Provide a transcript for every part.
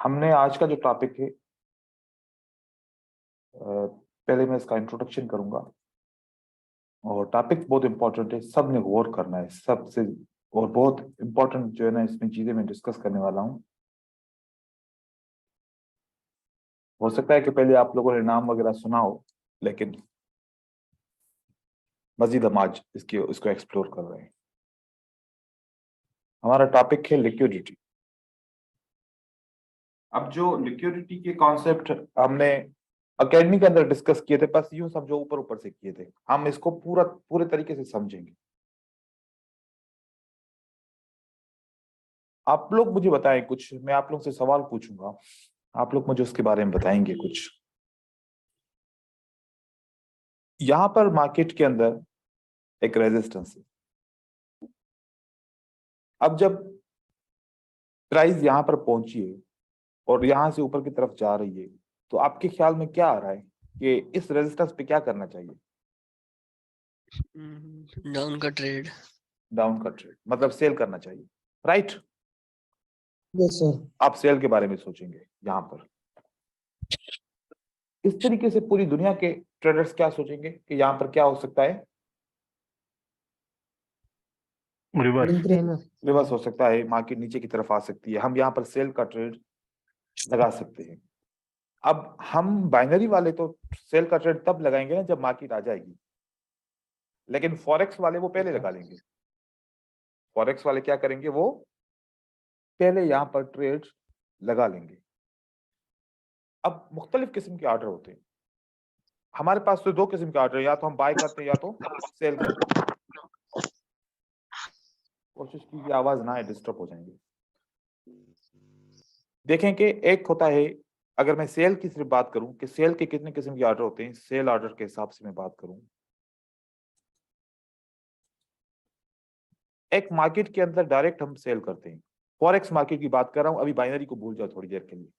हमने आज का जो टॉपिक है, पहले मैं इसका इंट्रोडक्शन करूंगा। और टॉपिक बहुत इंपॉर्टेंट है, सब ने गौर करना है सबसे। और बहुत इंपॉर्टेंट जो है ना, इसमें चीजें मैं डिस्कस करने वाला हूँ। हो सकता है कि पहले आप लोगों ने नाम वगैरह सुना हो, लेकिन मजीद हम आज इसको एक्सप्लोर कर रहे हैं। हमारा टॉपिक है लिक्विडिटी। अब जो लिक्विडिटी के कॉन्सेप्ट हमने अकेडमी के अंदर डिस्कस किए थे, बस यूं समझो ऊपर ऊपर से किए थे, हम इसको पूरे तरीके से समझेंगे। आप लोग मुझे बताएं कुछ, मैं आप लोग से सवाल पूछूंगा, आप लोग मुझे उसके बारे में बताएंगे कुछ। यहां पर मार्केट के अंदर एक रेजिस्टेंस है। अब जब प्राइस यहां पर पहुंची है और यहां से ऊपर की तरफ जा रही है, तो आपके ख्याल में क्या आ रहा है कि इस रेजिस्टेंस पे क्या करना चाहिए? डाउन का ट्रेड। डाउन का ट्रेड मतलब सेल करना चाहिए, राइट? Yes sir. आप सेल के बारे में सोचेंगे यहां पर। इस तरीके से पूरी दुनिया के ट्रेडर्स क्या सोचेंगे कि यहां पर क्या हो सकता है? रिवर्स हो सकता है, मार्केट नीचे की तरफ आ सकती है, हम यहाँ पर सेल का ट्रेड लगा सकते हैं। अब हम बाइनरी वाले तो सेल का ट्रेड तब लगाएंगे ना जब मार्केट आ जाएगी, लेकिन फॉरेक्स वाले वो पहले लगा लेंगे। फॉरेक्स वाले क्या करेंगे, वो पहले यहाँ पर ट्रेड लगा लेंगे। अब मुख्तलिफ किस्म के ऑर्डर होते हैं हमारे पास, तो दो किस्म के ऑर्डर, या तो हम बाय करते हैं या तो सेल करते हैं। कोशिश कीजिए आवाज ना आए, डिस्टर्ब हो जाएंगे। देखें कि एक होता है, अगर मैं सेल की सिर्फ बात करूं कि सेल के कितने किस्म के ऑर्डर होते हैं, सेल ऑर्डर के हिसाब से मैं बात करूं। एक मार्केट के अंदर डायरेक्ट हम सेल करते हैं, फॉरेक्स मार्केट की बात कर रहा हूं, अभी बाइनरी को भूल जाओ थोड़ी देर के लिए।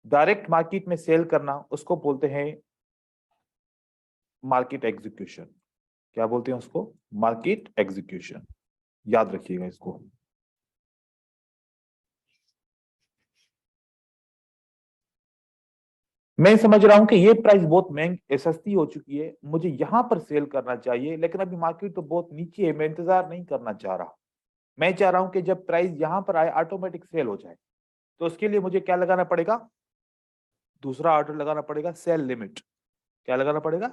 डायरेक्ट मार्केट में सेल करना उसको बोलते हैं मार्केट एग्जीक्यूशन। क्या बोलते हैं उसको? Market execution. याद रखिएगा इसको। मैं समझ रहा हूं कि ये प्राइस बहुत महंगी सस्ती हो चुकी है, मुझे यहां पर सेल करना चाहिए, लेकिन अभी मार्केट तो बहुत नीचे है, मैं इंतजार नहीं करना चाह रहा। मैं चाह रहा हूं कि जब प्राइस यहां पर आए ऑटोमेटिक सेल हो जाए। तो उसके लिए मुझे क्या लगाना पड़ेगा? दूसरा ऑर्डर लगाना पड़ेगा, सेल लिमिट। क्या लगाना पड़ेगा?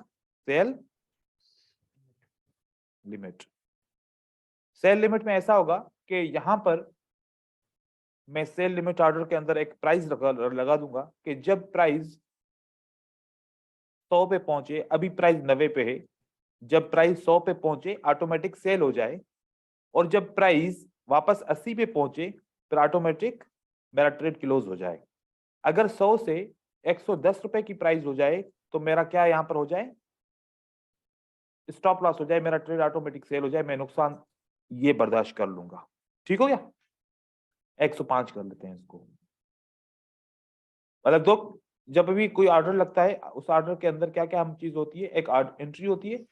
Cell limit. सेल लिमिट में ऐसा होगा कि यहां पर मैं सेल लिमिट ऑर्डर के अंदर एक प्राइस लगा दूंगा कि जब प्राइस 100 पे पहुंचे, अभी प्राइस 90 पे है, जब प्राइस 100 पे पहुंचे ऑटोमेटिक सेल हो जाए, और जब प्राइस वापस 80 पे पहुंचे फिर ऑटोमेटिक मेरा ट्रेड क्लोज हो जाए। अगर 100 से 110 रुपए की प्राइस हो जाए तो मेरा क्या यहां पर हो जाए? स्टॉप लॉस हो जाए, मेरा ट्रेड ऑटोमेटिक सेल हो जाए, मैं नुकसान ये बर्दाश्त कर लूंगा। ठीक हो गया? 105 कर लेते हैं इसको। मतलब दो, जब भी कोई ऑर्डर लगता है उस ऑर्डर के अंदर क्या क्या हम चीज होती है, एक एंट्री होती है,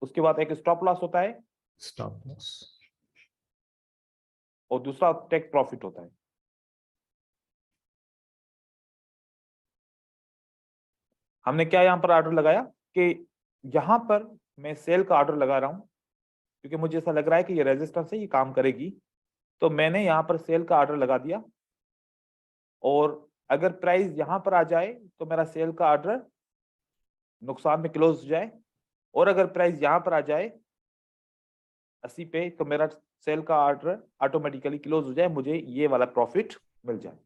उसके बाद एक स्टॉप लॉस होता है, स्टॉप लॉस। और दूसरा टेक प्रॉफिट होता है। हमने क्या यहां पर ऑर्डर लगाया कि यहां पर मैं सेल का ऑर्डर लगा रहा हूं, क्योंकि मुझे ऐसा लग रहा है कि ये रेजिस्टेंस है, ये काम करेगी, तो मैंने यहां पर सेल का ऑर्डर लगा दिया। और अगर प्राइस यहां पर आ जाए तो मेरा सेल का ऑर्डर नुकसान में क्लोज हो जाए, और अगर प्राइस यहां पर आ जाए 80 पे तो मेरा सेल का ऑर्डर ऑटोमेटिकली क्लोज हो जाए, मुझे ये वाला प्रॉफिट मिल जाए।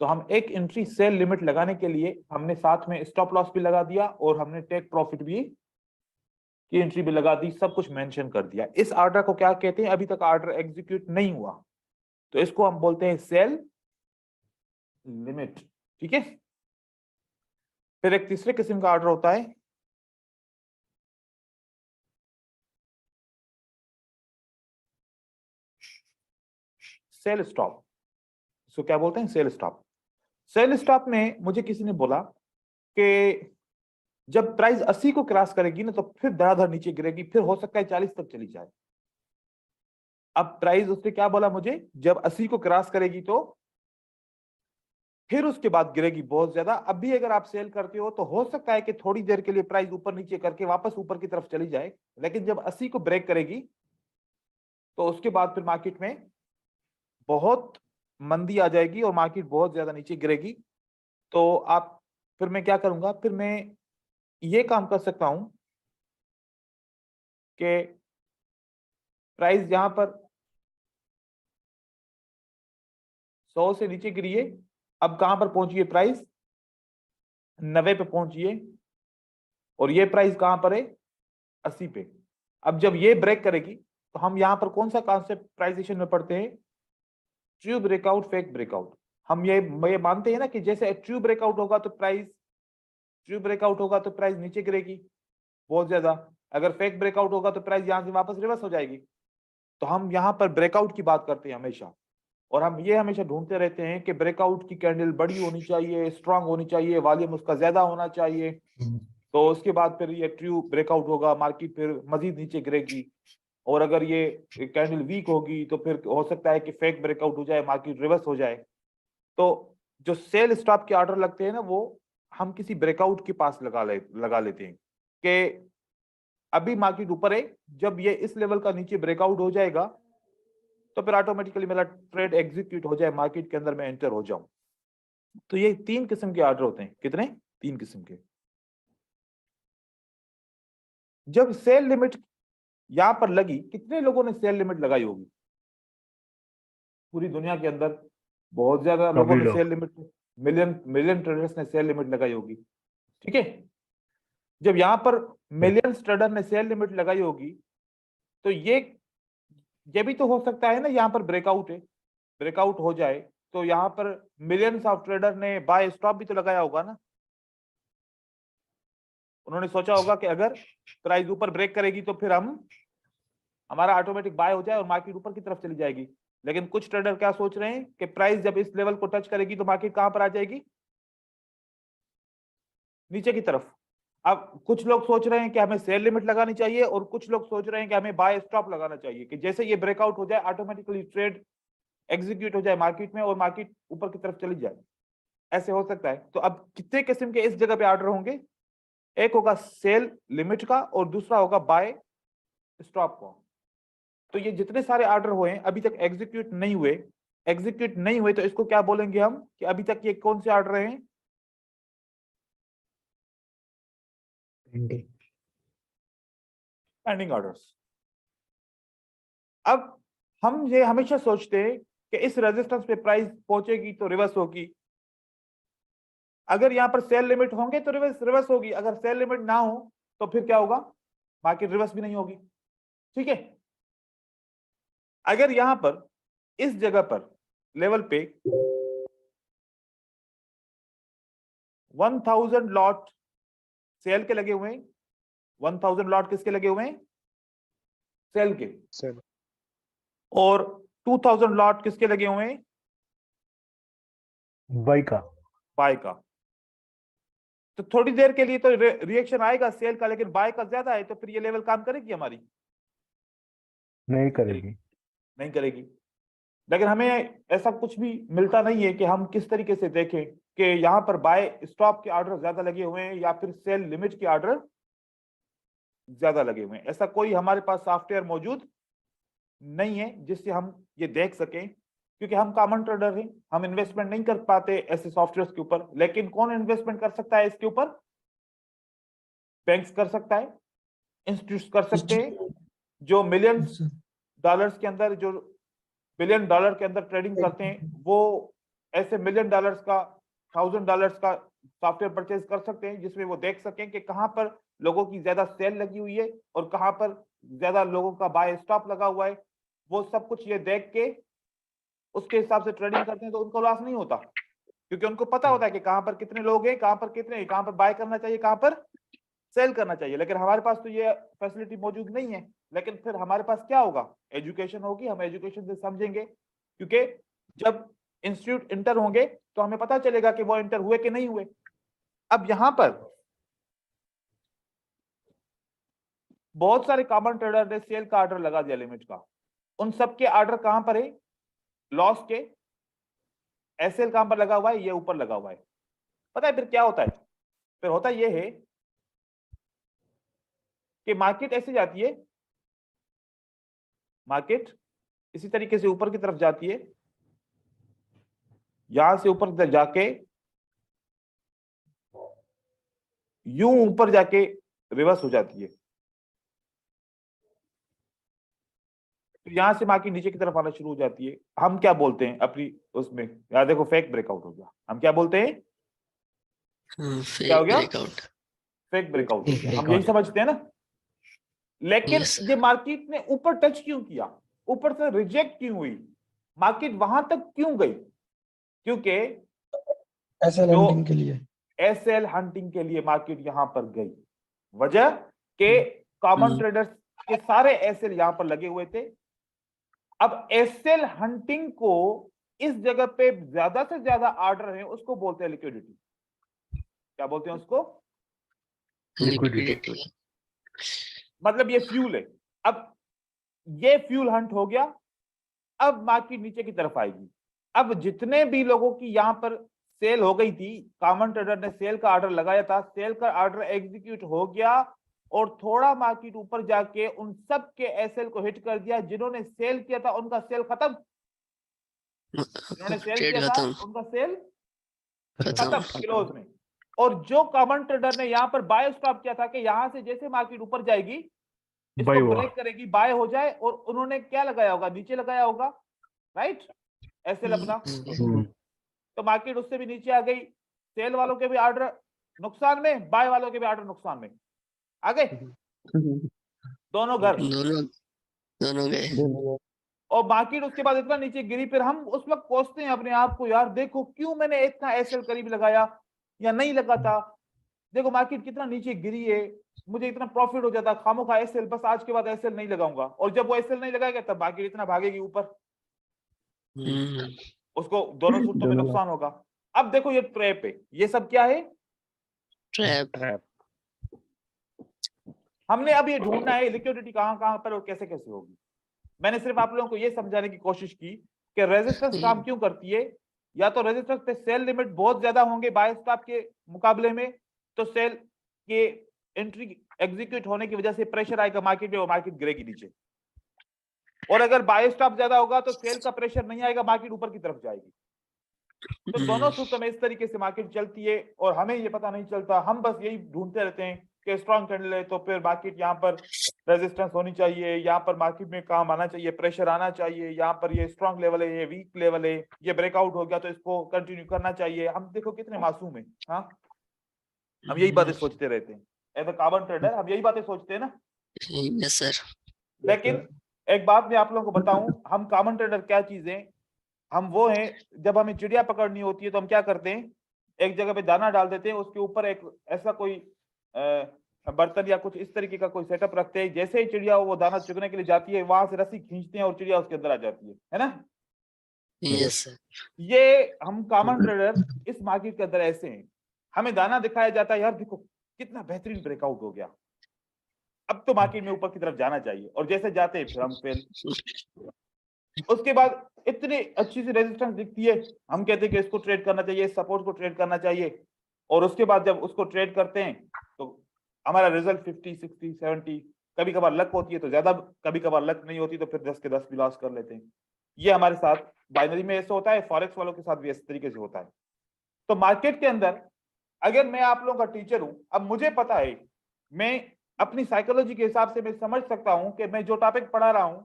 तो हम एक एंट्री सेल लिमिट लगाने के लिए हमने साथ में स्टॉप लॉस भी लगा दिया, और हमने टेक प्रॉफिट भी की एंट्री भी लगा दी, सब कुछ मेंशन कर दिया। इस ऑर्डर को क्या कहते हैं? अभी तक ऑर्डर एग्जीक्यूट नहीं हुआ, तो इसको हम बोलते हैं सेल लिमिट। ठीक है? फिर एक तीसरे किस्म का ऑर्डर होता है सेल स्टॉप। इसको क्या बोलते हैं? Cell stop. सेल स्टॉप में मुझे किसी ने बोला कि जब प्राइस 80 को क्रॉस करेगी ना तो फिर धड़ाधड़ नीचे गिरेगी, फिर हो सकता है 40 तक चली जाए। अब प्राइस उसने क्या बोला मुझे, जब 80 को क्रॉस करेगी तो फिर उसके बाद गिरेगी बहुत ज्यादा। अब भी अगर आप सेल करते हो तो हो सकता है कि थोड़ी देर के लिए प्राइस ऊपर नीचे करके वापस ऊपर की तरफ चली जाए, लेकिन जब 80 को ब्रेक करेगी तो उसके बाद फिर मार्केट में बहुत मंदी आ जाएगी और मार्केट बहुत ज्यादा नीचे गिरेगी। तो आप, फिर मैं क्या करूंगा, फिर मैं ये काम कर सकता हूं कि प्राइस यहां पर 100 से नीचे गिरी है, अब कहां पर पहुंची है प्राइस, 90 पे पहुंची है, और ये प्राइस कहां पर है, 80 पे। अब जब ये ब्रेक करेगी तो हम यहां पर कौन सा कॉन्सेप्ट प्राइजेशन में पढ़ते हैं, ट्रू ब्रेकआउट, फेक ब्रेकआउट। हम ये मानते हैं ना कि जैसे ट्रू ब्रेकआउट होगा तो प्राइस, ट्रू ब्रेकआउट होगा तो प्राइस नीचे गिरेगी बहुत ज्यादा, अगर फेक ब्रेकआउट होगा तो प्राइस यहां से वापस रिवर्स हो जाएगी। तो हम यहाँ पर ब्रेकआउट की बात करते हैं हमेशा, और हम ये हमेशा ढूंढते रहते हैं कि ब्रेकआउट की कैंडल बड़ी होनी चाहिए, स्ट्रांग होनी चाहिए, वॉल्यूम उसका ज्यादा होना चाहिए, तो उसके बाद फिर ये ट्रू ब्रेकआउट होगा, मार्केट फिर मजीद नीचे गिरेगी। और अगर ये कैंडल वीक होगी तो फिर हो सकता है कि फेक ब्रेकआउट हो जाए, मार्केट रिवर्स हो जाए। तो जो सेल स्टॉप के ऑर्डर लगते हैं ना, वो हम किसी ब्रेकआउट के पास लगा लेते हैं कि अभी मार्केट ऊपर है, जब ये इस लेवल का नीचे ब्रेकआउट हो जाएगा तो फिर ऑटोमेटिकली मेरा ट्रेड एग्जीक्यूट हो जाए, मार्केट के अंदर मैं एंटर हो जाऊं। तो ये 3 किस्म के ऑर्डर होते हैं, कितने, 3 किस्म के। जब सेल लिमिट यहां पर लगी, कितने लोगों ने सेल लिमिट लगाई होगी पूरी दुनिया के अंदर, बहुत ज्यादा लोगों सभी ने सेल लोग। लिमिट, मिलियन मिलियन ट्रेडर्स ने सेल लिमिट लगाई होगी, ठीक है। जब यहां पर मिलियन ट्रेडर ने सेल लिमिट लगाई होगी तो ये भी तो हो सकता है ना, यहां पर ब्रेकआउट है, ब्रेकआउट हो जाए तो यहां पर मिलियंस ऑफ ट्रेडर ने बाय स्टॉप भी तो लगाया होगा ना। उन्होंने सोचा होगा कि अगर प्राइस ऊपर ब्रेक करेगी तो फिर हमारा ऑटोमेटिक बाय हो जाए और मार्केट ऊपर की तरफ चली जाएगी। लेकिन कुछ ट्रेडर क्या सोच रहे हैं कि प्राइस जब इस लेवल को टच करेगी तो मार्केट कहां पर आ जाएगी, नीचे की तरफ। अब कुछ लोग सोच रहे हैं कि हमें सेल लिमिट लगानी चाहिए, और कुछ लोग सोच रहे हैं कि हमें बाय स्टॉप लगाना चाहिए, कि जैसे ये ब्रेकआउट हो जाए ऑटोमेटिकली ट्रेड एग्जीक्यूट हो जाए मार्केट में और मार्केट ऊपर की तरफ चली जाए। ऐसे हो सकता है। तो अब कितने किस्म के इस जगह पे ऑर्डर होंगे, एक होगा सेल लिमिट का और दूसरा होगा बाय स्टॉप का। तो ये जितने सारे ऑर्डर हुए हैं अभी तक एग्जीक्यूट नहीं हुए, एग्जीक्यूट नहीं हुए तो इसको क्या बोलेंगे हम, कि अभी तक ये कौन से ऑर्डर हैं, पेंडिंग ऑर्डर्स। अब हम ये हमेशा सोचते हैं कि इस रेजिस्टेंस पे प्राइस पहुंचेगी तो रिवर्स होगी, अगर यहां पर सेल लिमिट होंगे तो रिवर्स रिवर्स होगी, अगर सेल लिमिट ना हो तो फिर क्या होगा, मार्केट रिवर्स भी नहीं होगी, ठीक है। अगर यहां पर इस जगह पर लेवल पे 1000 लॉट सेल के लगे हुए हैं, 1000 लॉट किसके लगे हुए हैं, सेल के, सर और 2000 लॉट किसके लगे हुए हैं, बाई का। बाय का। तो थोड़ी देर के लिए तो रिएक्शन आएगा सेल का, लेकिन बाय का ज्यादा है तो फिर ये लेवल काम करेगी हमारी, नहीं करेगी। नहीं करेगी। लेकिन हमें ऐसा कुछ भी मिलता नहीं है कि हम किस तरीके से देखें कि यहां पर बाय स्टॉप के ऑर्डर ज्यादा लगे हुए हैं या फिर सेल लिमिट के ऑर्डर ज्यादा लगे हुए हैं। ऐसा कोई हमारे पास सॉफ्टवेयर मौजूद नहीं है जिससे हम ये देख सकें, क्योंकि हम कॉमन ट्रेडर हैं, हम इन्वेस्टमेंट नहीं कर पाते ऐसे सॉफ्टवेयर के ऊपर। लेकिन कौन इन्वेस्टमेंट कर सकता है इसके ऊपर, बैंक्स कर सकता है, इंस्टीट्यूट कर सकते हैं, जो मिलियंस डॉलर्स के अंदर, जो बिलियन डॉलर के अंदर ट्रेडिंग करते हैं, वो ऐसे मिलियन डॉलर्स का, $1000 का सॉफ्टवेयर परचेज कर सकते हैं, जिसमें वो देख सकें कि कहां पर लोगों की ज्यादा सेल लगी हुई है और कहां पर ज्यादा लोगों का बाय स्टॉप लगा हुआ है। वो सब कुछ ये देख के उसके हिसाब से ट्रेडिंग करते हैं, तो उनको लॉस नहीं होता, क्योंकि उनको पता होता है कि कहां पर कितने लोग हैं, कहां पर कितने, कहां पर बाय करना चाहिए, कहां पर सेल करना चाहिए। लेकिन हमारे पास तो ये फैसिलिटी मौजूद नहीं है। लेकिन फिर हमारे पास क्या होगा, एजुकेशन होगी, हम एजुकेशन से समझेंगे, क्योंकि जब इंस्टीट्यूट इंटर होंगे तो हमें पता चलेगा कि वो इंटर हुए कि नहीं हुए। अब यहां पर बहुत सारे कॉमन ट्रेडर ने सेल का ऑर्डर लगा दिया लिमिट का, उन सब के ऑर्डर कहां पर है, लॉस के एसएल कहां पर लगा हुआ है, ये ऊपर लगा हुआ है। पता है फिर क्या होता है, फिर होता ये है कि मार्केट ऐसे जाती है, मार्केट इसी तरीके से ऊपर की तरफ जाती है, यहां से ऊपर जाके यूं ऊपर जाके रिवर्स हो जाती है, तो यहां से मार्केट नीचे की तरफ आना शुरू हो जाती है। हम क्या बोलते हैं अपनी उसमें, यार देखो फेक ब्रेकआउट हो गया, हम क्या बोलते हैं, क्या हो फेक गया, ब्रेकआउट। फेक ब्रेकआउट हो गया, हम breakout. यही समझते हैं ना। लेकिन Yes, sir. ये मार्केट ने ऊपर टच क्यों किया, ऊपर से रिजेक्ट क्यों हुई, मार्केट वहां तक क्यों गई, क्योंकि एसएल जो हंटिंग के लिए एसएल हंटिंग के लिए मार्केट यहां पर गई, वजह के कॉमन ट्रेडर्स के सारे एसएल यहां पर लगे हुए थे। अब एसएल हंटिंग को इस जगह पे ज्यादा से ज्यादा ऑर्डर है, उसको बोलते हैं लिक्विडिटी। क्या बोलते हैं उसको, Liquidity. मतलब ये फ्यूल है। अब ये फ्यूल हंट हो गया, अब मार्केट नीचे की तरफ आएगी। अब जितने भी लोगों की यहां पर सेल हो गई थी, कॉमन ट्रेडर ने सेल का ऑर्डर लगाया था, सेल का ऑर्डर एग्जीक्यूट हो गया और थोड़ा मार्केट ऊपर जाके उन सब के एसएल को हिट कर दिया। जिन्होंने सेल किया था उनका सेल खत्म, जिन्होंने सेल ट्रेड किया था खत्म। उनका सेल खत्म। खत्म क्लोज में। और जो कॉमन ट्रेडर ने यहां पर बाय स्टॉप किया था कि यहां से जैसे मार्केट ऊपर जाएगी इसको Buy हुआ। ब्रेक करेगी, बाय हो जाए, और उन्होंने क्या लगाया होगा, नीचे लगाया होगा, राइट, एसएल अपना। तो मार्केट उससे भी नीचे आ गई, सेल वालों के भी ऑर्डर नुकसान में, बाय वालों के भी ऑर्डर नुकसान में आ गए, दोनों घर। दोनों दोनों गए। और मार्केट उसके बाद इतना नीचे गिरी, फिर हम उस वक्त कोसते हैं अपने आप को, यार देखो क्यों मैंने इतना एसएल करीब लगाया या नहीं लगा था, देखो मार्केट कितना नीचे गिरी है, मुझे इतना प्रॉफिट हो जाता, खामोखा एसएल, बस आज के बाद एसएल नहीं लगाऊंगा। और जब वो एसएल नहीं लगाएगा तब मार्केट इतना भागेगी ऊपर, उसको दोनों सूत्रों में नुकसान होगा। अब देखो ये ट्रैप है, ये सब क्या है, ट्रैप। हमने अब ये ढूंढना है लिक्विडिटी कहां कहां पर और कैसे कैसे होगी। मैंने सिर्फ आप लोगों को ये समझाने की कोशिश की कि रेजिस्टेंस काम क्यों करती है। या तो रेजिस्टेंस पे सेल लिमिट बहुत ज्यादा होंगे बाय स्टॉप के मुकाबले में, तो सेल के एंट्री एग्जीक्यूट होने की वजह से प्रेशर आएगा मार्केट में और मार्केट गिरेगी नीचे। और अगर बाय स्टॉप ज्यादा होगा तो सेल का प्रेशर नहीं आएगा, मार्केट ऊपर की तरफ जाएगी। तो दोनों सूत्रों में इस तरीके से मार्केट चलती है और हमें ये पता नहीं चलता, हम बस यही ढूंढते रहते हैं कि स्ट्रॉन्ग कैंडल है तो फिर मार्केट यहाँ पर रेजिस्टेंस होनी चाहिए, यहाँ पर मार्केट में काम आना चाहिए, प्रेशर आना चाहिए, यहाँ पर ये स्ट्रॉन्ग लेवल है, ये वीक लेवल है, ये ब्रेकआउट हो गया तो इसको कंटिन्यू करना चाहिए। हम देखो कितने मासूम है, हाँ, हम यही बातें सोचते रहते हैं एज अ कॉमन ट्रेडर, हम यही बातें सोचते हैं ना। Yes sir. लेकिन एक बात मैं आप लोगों को बताऊं, हम कॉमन ट्रेडर क्या चीज है, हम वो हैं, जब हमें चिड़िया पकड़नी होती है तो हम क्या करते हैं, एक जगह पे दाना डाल देते हैं, उसके ऊपर एक ऐसा कोई बर्तन या कुछ इस तरीके का कोई सेटअप रखते हैं, जैसे ही चिड़िया वो दाना चुगने के लिए जाती है वहां से रस्सी खींचते हैं और चिड़िया उसके अंदर आ जाती है ना। Yes sir. ये हम कॉमन ट्रेडर इस मार्केट के अंदर ऐसे हैं, हमें दाना दिखाया जाता है, यार देखो कितना बेहतरीन ब्रेकआउट हो गया, अब तो मार्केट में ऊपर की तरफ जाना चाहिए, और जैसे जाते हैं फिर हम फेल। उसके बाद इतनी अच्छी सी रेजिस्टेंस दिखती है, हम कहते हैं कि इसको ट्रेड करना चाहिए, सपोर्ट को ट्रेड करना चाहिए, और उसके बाद जब उसको ट्रेड करते हैं तो हमारा रिजल्ट 50, 60, 70, कभी कभार लक होती है तो ज्यादा, कभी कभार लक नहीं होती तो फिर 10 के 10 भी लॉस कर लेते हैं। ये हमारे साथ बाइनरी में ऐसा होता है, फॉरेक्स वालों के साथ भी इस तरीके से होता है। तो मार्केट के अंदर अगर मैं आप लोगों का टीचर हूं, अब मुझे पता है, मैं अपनी साइकोलॉजी के हिसाब से मैं समझ सकता हूं कि मैं जो टॉपिक पढ़ा रहा हूं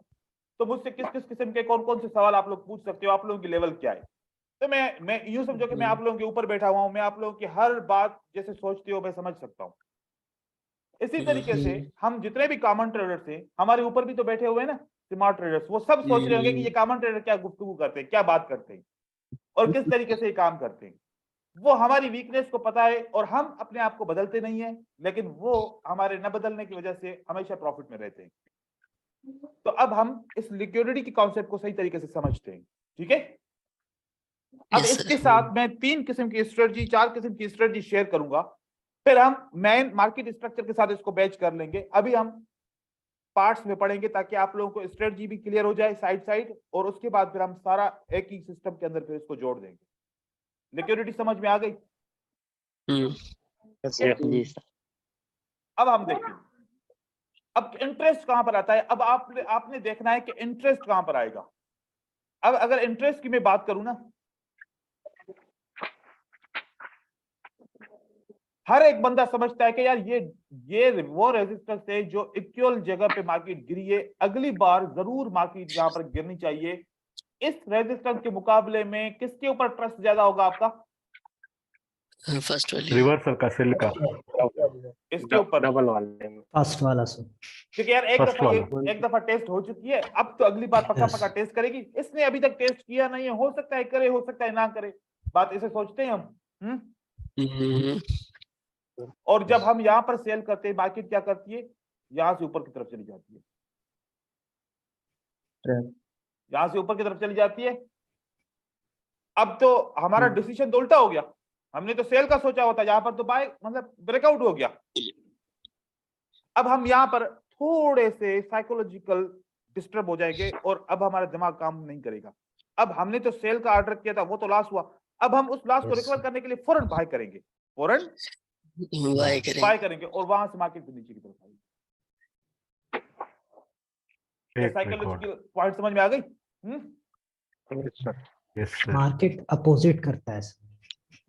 तो मुझसे किस किस किस्म के कौन कौन से सवाल आप लोग पूछ सकते हो, आप लोगों की लेवल क्या है। तो मैं यूं समझो कि मैं आप लोगों के ऊपर बैठा हुआ हूं, मैं आप लोगों की हर बात जैसे सोचते हो मैं समझ सकता हूं। इसी तरीके से हम जितने भी कॉमन ट्रेडर्स हैं, हमारे ऊपर भी तो बैठे हुए हैं ना स्मार्ट ट्रेडर्स, वो सब सोच रहे होंगे कि ये कॉमन ट्रेडर क्या गुफ्तगू करते हैं, क्या बात करते हैं और किस तरीके से ये काम करते हैं। वो हमारी वीकनेस को पता है और हम अपने आप को बदलते नहीं है, लेकिन वो हमारे न बदलने की वजह से हमेशा प्रॉफिट में रहते हैं। तो अब हम इस लिक्विडिटी के कॉन्सेप्ट को सही तरीके से समझते हैं, ठीक है। अब Yes, इसके sir. साथ मैं 3 किस्म की स्ट्रेटजी, 4 किस्म की स्ट्रेटजी शेयर करूंगा, फिर हम मेन मार्केट स्ट्रक्चर के साथ इसको बैच कर लेंगे। अभी हम पार्ट्स में पढ़ेंगे ताकि आप लोगों को स्ट्रेटजी भी क्लियर हो जाए साइड साइड, और उसके बाद फिर हम सारा एक ही सिस्टम के अंदर फिर इसको जोड़ देंगे। लिक्विडिटी समझ में आ गई? जी सर। अब हम देखिए, अब इंटरेस्ट कहां पर आता है। अब आपने देखना है कि इंटरेस्ट कहां पर आएगा। अब अगर इंटरेस्ट की मैं बात करूं ना, हर एक बंदा समझता है कि यार ये वो रेजिस्टेंस है जो इक्वल जगह पे मार्केट गिरी है, अगली बार जरूर मार्केट यहां पर गिरनी चाहिए। इस रेजिस्टेंस के मुकाबले में किसके ऊपर ट्रस्ट ज्यादा होगा आपका? फर्स्ट वाली। रिवर्सल का, सेल का, इसके ऊपर डबल वाले में। फर्स्ट वाला सर। क्योंकि यार First वाला। एक दफा टेस्ट हो चुकी है, अब तो अगली बार पक्का Yes. पक्का टेस्ट करेगी। इसने अभी तक टेस्ट किया नहीं है, हो सकता है करे, हो सकता है ना करे, बात इसे सोचते हैं हम। और जब हम यहाँ पर सेल करते हैं, मार्केट क्या करती है, यहां से ऊपर की तरफ चली जाती है, यहां से ऊपर की तरफ चली जाती है। अब तो हमारा डिसीजन तो उल्टा हो गया, हमने तो सेल का सोचा होता, यहाँ पर तो बाय मतलब ब्रेकआउट हो गया। अब हम यहाँ पर थोड़े से साइकोलॉजिकल डिस्टर्ब हो जाएंगे और अब हमारा दिमाग काम नहीं करेगा। अब हमने तो सेल का ऑर्डर किया था, वो तो लॉस हुआ, अब हम उस लॉस को रिकवर करने के लिए फौरन बाय करेंगे, फौरन बाय करेंगे और वहां से मार्केट को नीचे की तरफ आएगी। साइकोलॉजिकल पॉइंट समझ में आ गई? मार्केट अपोजिट करता है सर।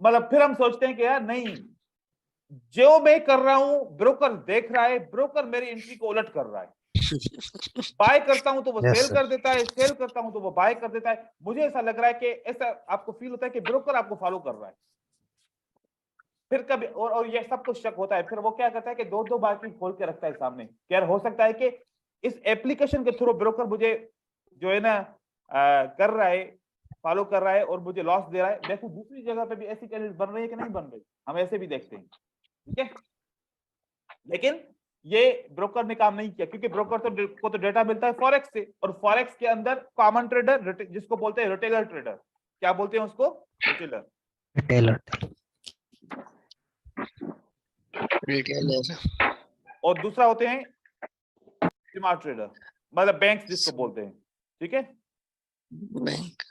मतलब फिर हम सोचते हैं कि यार नहीं, जो मैं कर रहा हूं ब्रोकर देख रहा है, ब्रोकर मेरी एंट्री को उलट कर रहा है। बाय करता हूं तो वो Yes, सेल sir. कर देता है, सेल करता हूं तो वो बाय कर देता है। मुझे ऐसा लग रहा है कि ऐसा आपको फील होता है कि ब्रोकर आपको फॉलो कर रहा है। फिर कभी और ये सबको शक होता है, फिर वो क्या करता है कि दो बार खोल के रखता है सामने। क्या हो सकता है कि इस एप्लीकेशन के थ्रू ब्रोकर मुझे जो है ना कर रहा है, फॉलो कर रहा है और मुझे लॉस दे रहा है। देखो दूसरी जगह पे भी ऐसी कैंडल बन रही है कि नहीं बन रही, हम ऐसे भी देखते हैं, ठीक है। लेकिन ये ब्रोकर ने काम नहीं किया, क्योंकि ब्रोकर को तो डेटा मिलता है फॉरेक्स से, और फॉरेक्स के अंदर कॉमन ट्रेडर, जिसको बोलते हैं रिटेलर ट्रेडर, क्या बोलते हैं उसको? रिटेलर। और दूसरा होते हैं स्मार्ट ट्रेडर, मतलब बैंक जिसको बोलते हैं, ठीक है, बैंक।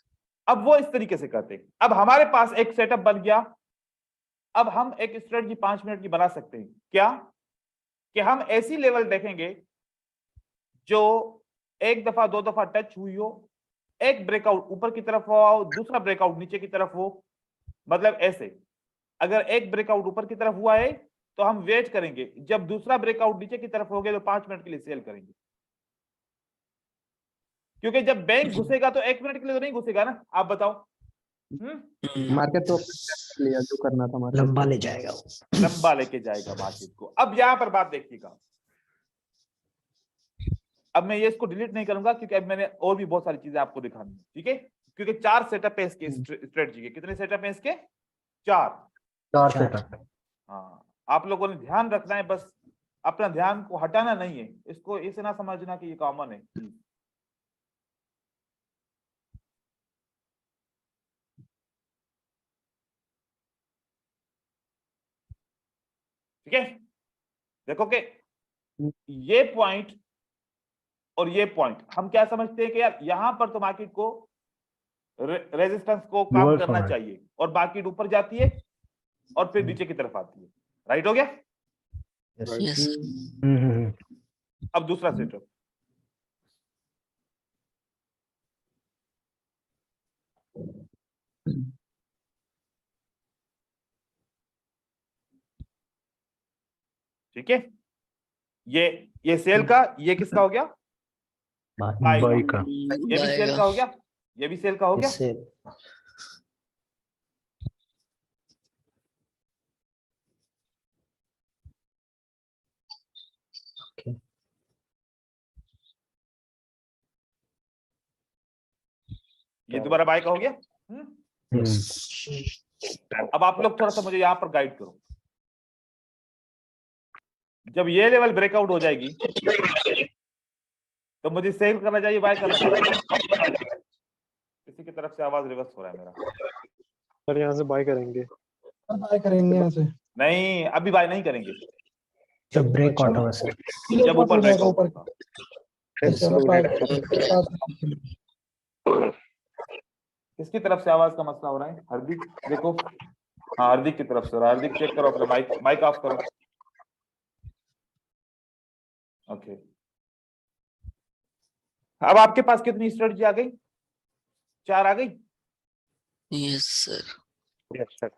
अब वो इस तरीके से करते हैं। अब हमारे पास एक सेटअप बन गया। अब हम एक स्ट्रेटजी 5 मिनट की बना सकते हैं। क्या कि हम ऐसी लेवल देखेंगे जो एक दफा दो दफा टच हुई हो, एक ब्रेकआउट ऊपर की तरफ हो, दूसरा ब्रेकआउट नीचे की तरफ हो। मतलब ऐसे अगर एक ब्रेकआउट ऊपर की तरफ हुआ है तो हम वेट करेंगे, जब दूसरा ब्रेकआउट नीचे की तरफ हो गया तो 5 मिनट के लिए सेल करेंगे, क्योंकि जब बैंक घुसेगा तो 1 मिनट के लिए तो नहीं घुसेगा ना। आप बताओ। मार्केट तो लिया जो करना था, मार्केट लंबा ले जाएगा वो, लंबा लेके जाएगा मार्केट को। अब यहां पर बात देखिएगा, अब मैं ये इसको डिलीट नहीं करूंगा क्योंकि अब मैंने और भी बहुत सारी चीजें आपको दिखानी है, ठीक है। क्योंकि 4 सेटअप है इसके स्ट्रेटजी के। कितने सेटअप है इसके? 4 सेटअप। हाँ, आप लोगों ने ध्यान रखना है, बस अपना ध्यान को हटाना नहीं है। इसको इसे ना समझना कि ये कॉमन है। ठीक है, देखो कि ये पॉइंट और ये पॉइंट हम क्या समझते हैं कि यार यहां पर तो मार्केट को रेजिस्टेंस को काम Reverse करना होना है। चाहिए, और मार्केट ऊपर जाती है और फिर नीचे की तरफ आती है। राइट हो गया? यस। अब दूसरा सेटअप, ठीक है। ये सेल का, ये किसका हो गया? बाय बाई का। ये भी सेल का हो गया, ये भी सेल का हो गया। इससे ये दोबारा बाय का हो गया। अब आप लोग थोड़ा सा मुझे यहां पर गाइड करो। जब ये लेवल ब्रेकआउट हो जाएगी तो मुझे सेल करना चाहिए, बाय करना चाहिए? किसी की तरफ से आवाज रिवर्स हो रहा है मेरा। सर यहाँ से बाय करेंगे। बाय करेंगे यहाँ से। नहीं, अभी बाय नहीं करेंगे, जब ब्रेकआउट होगा सर, जब ऊपर ब्रेकआउट ऊपर होगा। किसकी तरफ से आवाज का मसला हो रहा है? हार्दिक देखो, हाँ हार्दिक की तरफ से हो रहा है। हार्दिक चेक करो अपना माइक, माइक ऑफ करो। ओके, अब आपके पास कितनी स्ट्रेटजी आ गई? 4 आ गई। yes sir, yes sir.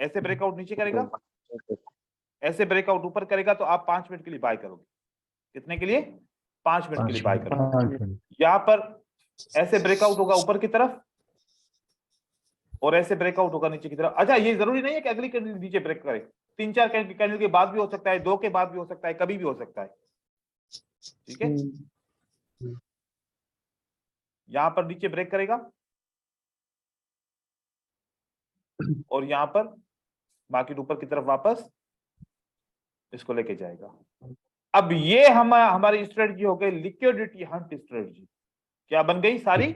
ऐसे ब्रेकआउट नीचे करेगा, ऐसे ब्रेकआउट ऊपर करेगा, तो आप 5 मिनट के लिए बाय करोगे। कितने के लिए? 5 मिनट के लिए बाय करोगे। यहाँ पर ऐसे ब्रेकआउट होगा ऊपर की तरफ और ऐसे ब्रेकआउट होगा नीचे की तरफ। अच्छा, ये जरूरी नहीं है कि अगली कैंडल नीचे ब्रेक करे, 3-4 कैंडल के बाद भी हो सकता है, 2 के बाद भी हो सकता है, कभी भी हो सकता है। ठीक है, यहां पर नीचे ब्रेक करेगा और यहां पर मार्केट ऊपर की तरफ वापस इसको लेके जाएगा। अब ये हमारी स्ट्रेटजी हो गई लिक्विडिटी हंट स्ट्रेटजी। क्या बन गई सारी?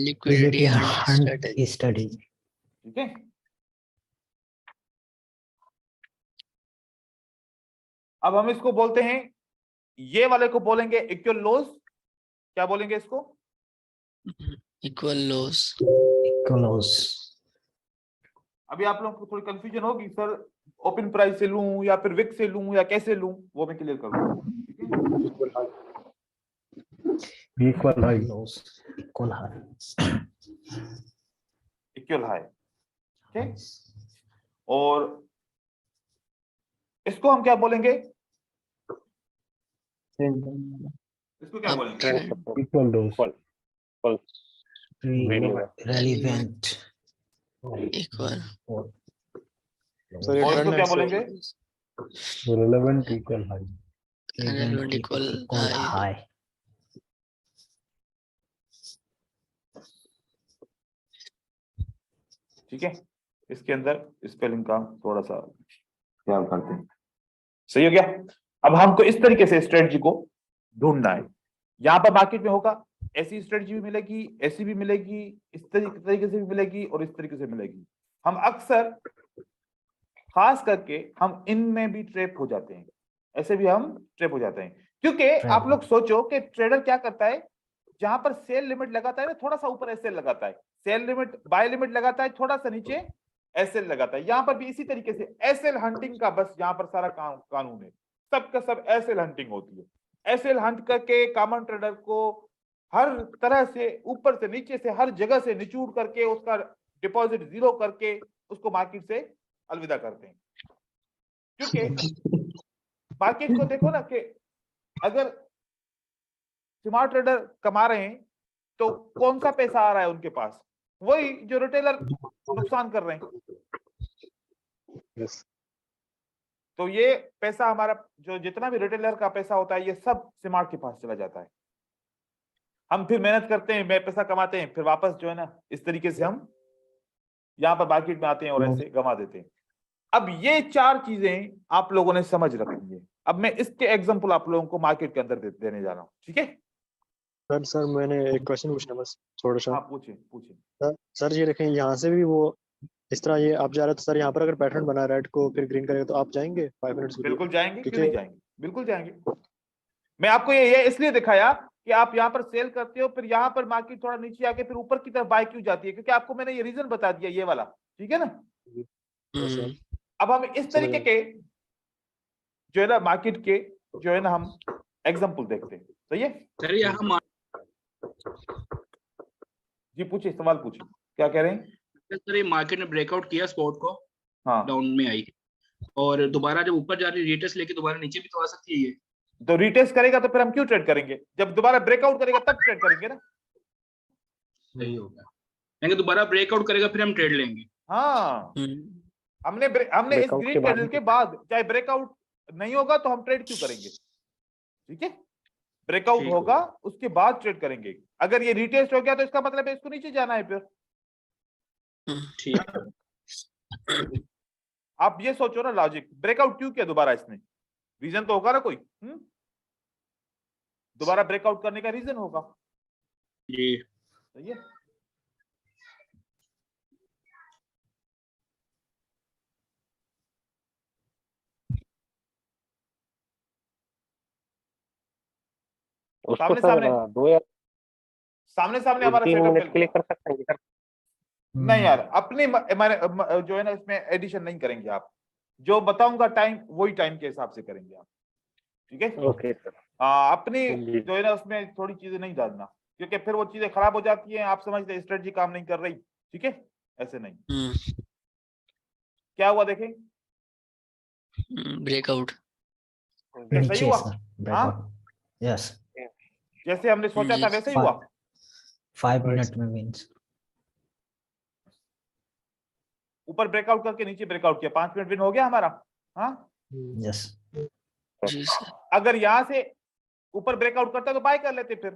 liquidity hunt strategy. स्टडी। ठीक है, अब हम इसको बोलते हैं, ये वाले को बोलेंगे इक्वल लोज। क्या बोलेंगे इसको? equal loss. क्लोज। अभी आप लोगों को थोड़ी कंफ्यूजन होगी, सर ओपन प्राइस से लूं या फिर विक से लूं या कैसे लूं, वो मैं क्लियर करूंगा। ठीक है, equal high. Close equal high. Equal high. ठीक है, और इसको हम क्या बोलेंगे? इसको क्या बोलेंगे? Uptrend. Equal dose. Relevant. equal. और इसको क्या बोलेंगे? Relevant equal high. relevant equal high. High. ठीक है, इसके अंदर स्पेलिंग का थोड़ा सा ख्याल करते हैं। सही हो गया। अब हमको इस तरीके से स्ट्रेटजी को ढूंढना है। यहाँ पर मार्केट में होगा, ऐसी स्ट्रेटजी भी मिलेगी, ऐसी भी मिलेगी, इस तरीके से भी मिलेगी और इस तरीके से मिलेगी। हम अक्सर खास करके हम इनमें भी ट्रैप हो जाते हैं, ऐसे भी हम ट्रैप हो जाते हैं। क्योंकि आप लोग सोचो कि ट्रेडर क्या करता है, जहां पर सेल लिमिट लगाता है ना, थोड़ा सा ऊपर एसएल लगाता है, सेल लिमिट बाय लिमिट लगाता है, थोड़ा सा नीचे एसएल लगाता है। यहां पर भी इसी तरीके से एसएल हंटिंग का बस यहां पर सारा कानून है, सबका सब एसएल हंटिंग होती है। एसएल हंट करके कॉमन ट्रेडर को हर तरह से ऊपर से नीचे से हर जगह से निचोड़ करके उसका डिपॉजिट जीरो करके उसको मार्केट से अलविदा करते हैं। क्योंकि मार्केट को देखो ना कि अगर स्मार्ट ट्रेडर कमा रहे हैं तो कौन सा पैसा आ रहा है उनके पास? वही जो रिटेलर नुकसान कर रहे हैं। तो ये पैसा हमारा जो जितना भी रिटेलर का पैसा होता है ये सब स्मार्ट के पास चला जाता है। हम फिर मेहनत करते हैं, पैसा कमाते हैं, फिर वापस जो है ना इस तरीके से हम यहाँ पर मार्केट में आते हैं और ऐसे गंवा देते हैं। अब ये 4 चीजें आप लोगों ने समझ रखनी है। अब मैं इसके एग्जांपल आप लोगों को मार्केट के अंदर देने जा रहा हूँ। ठीक है सर मैंने एक क्वेश्चन पूछना बस थोड़ा सा। हाँ पूछिए। सर ये देखें, यहाँ से भी वो इस तरह ये आप जा रहे, तो सर यहाँ पर अगर पैटर्न बना रेड को फिर ग्रीन करेगा तो आप जाएंगे 5 मिनट्स? बिल्कुल जाएंगे, क्यों नहीं जाएंगे, बिल्कुल जाएंगे। मैं आपको ये इसलिए दिखाया कि आप यहाँ पर सेल करते हो, फिर यहाँ पर मार्केट थोड़ा नीचे आके फिर ऊपर की तरफ बाय क्यों जाती है, क्योंकि आपको मैंने ये रीजन बता दिया ये वाला। ठीक है ना। अब हम इस तरीके के जो है ना मार्केट के जो है ना हम एग्जांपल देखते हैं। सही है सर, यहाँ जी पूछिए, सवाल पूछिए, क्या कह रहे हैं? सर ये मार्केट ने ब्रेकआउट किया स्पॉट को, हाँ डाउन में आई और दोबारा जब ऊपर जा रही रिटेस्ट लेके दोबारा नीचे भी तो आ सकती है ये। तो रिटेस्ट करेगा तो फिर हम क्यों ट्रेड करेंगे? जब दोबारा ब्रेकआउट करेगा तब ट्रेड करेंगे ना। सही होगा, यानी दोबारा ब्रेकआउट करेगा फिर हम ट्रेड लेंगे। हाँ हमने इस ग्रीन कैंडल के बाद चाहे ब्रेकआउट नहीं होगा तो हम ट्रेड क्यों करेंगे? ठीक है, ब्रेकआउट होगा उसके बाद ट्रेड करेंगे। अगर ये रिटेस्ट हो गया तो इसका मतलब है इसको नीचे जाना है फिर। ठीक आप ये सोचो ना लॉजिक, ब्रेकआउट क्यों किया दोबारा इसने? रीजन तो होगा ना कोई। दोबारा ब्रेकआउट करने का रीजन होगा। जी सही है। उसको सामने सर सामने 2 या सामने सामने हमारा 3 सेटअप मिनट मिल के लिए गया। कर सकते हैं सर? नहीं यार, अपने हमारे जो है ना इसमें एडिशन नहीं करेंगे आप, जो बताऊंगा टाइम वही टाइम के हिसाब से करेंगे आप, ठीक है? Okay sir. अपनी जी। जो है ना उसमें थोड़ी चीजें नहीं डालना, क्योंकि फिर वो चीजें खराब हो जाती हैं, आप समझते हैं स्ट्रेटजी काम नहीं कर रही, ठीक है? ऐसे नहीं। क्या हुआ देखें, ब्रेकआउट। क्या सही नीचे हुआ? सर, हाँ, ब्रेकआउट। यस, जैसे हमने सोचा था वैसे ही हुआ। 5 मिनट में मींस। ऊपर ब्रेकआउट करके नीचे ब्रेकआउट किया, 5 मिनट विन हो गया हमारा। हाँ, यस, जी सर। अगर यहां से ऊपर ब्रेकआउट करता तो बाय कर लेते, फिर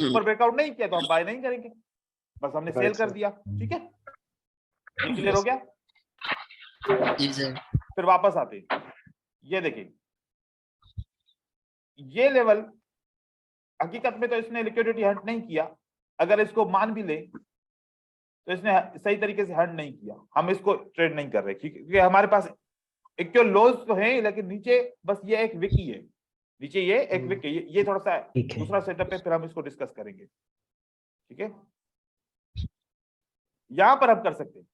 ऊपर ब्रेकआउट नहीं किया तो हम बाय नहीं करेंगे, बस हमने सेल कर दिया, ठीक है? ये क्लियर हो गया? जी सर। फिर वापस आते हैं, ये देखिए ये लेवल हकीकत में तो इसने लिक्विडिटी हंट नहीं किया, अगर इसको मान भी ले तो इसने सही तरीके से हंट नहीं किया, हम इसको ट्रेड नहीं कर रहे क्योंकि हमारे पास इक्वल लॉस तो है, लेकिन नीचे बस ये एक विकी है, नीचे ये एक विकी, ये थोड़ा सा ठीक है। दूसरा सेटअप है, फिर हम इसको डिस्कस करेंगे, ठीक है? यहां पर हम कर सकते हैं,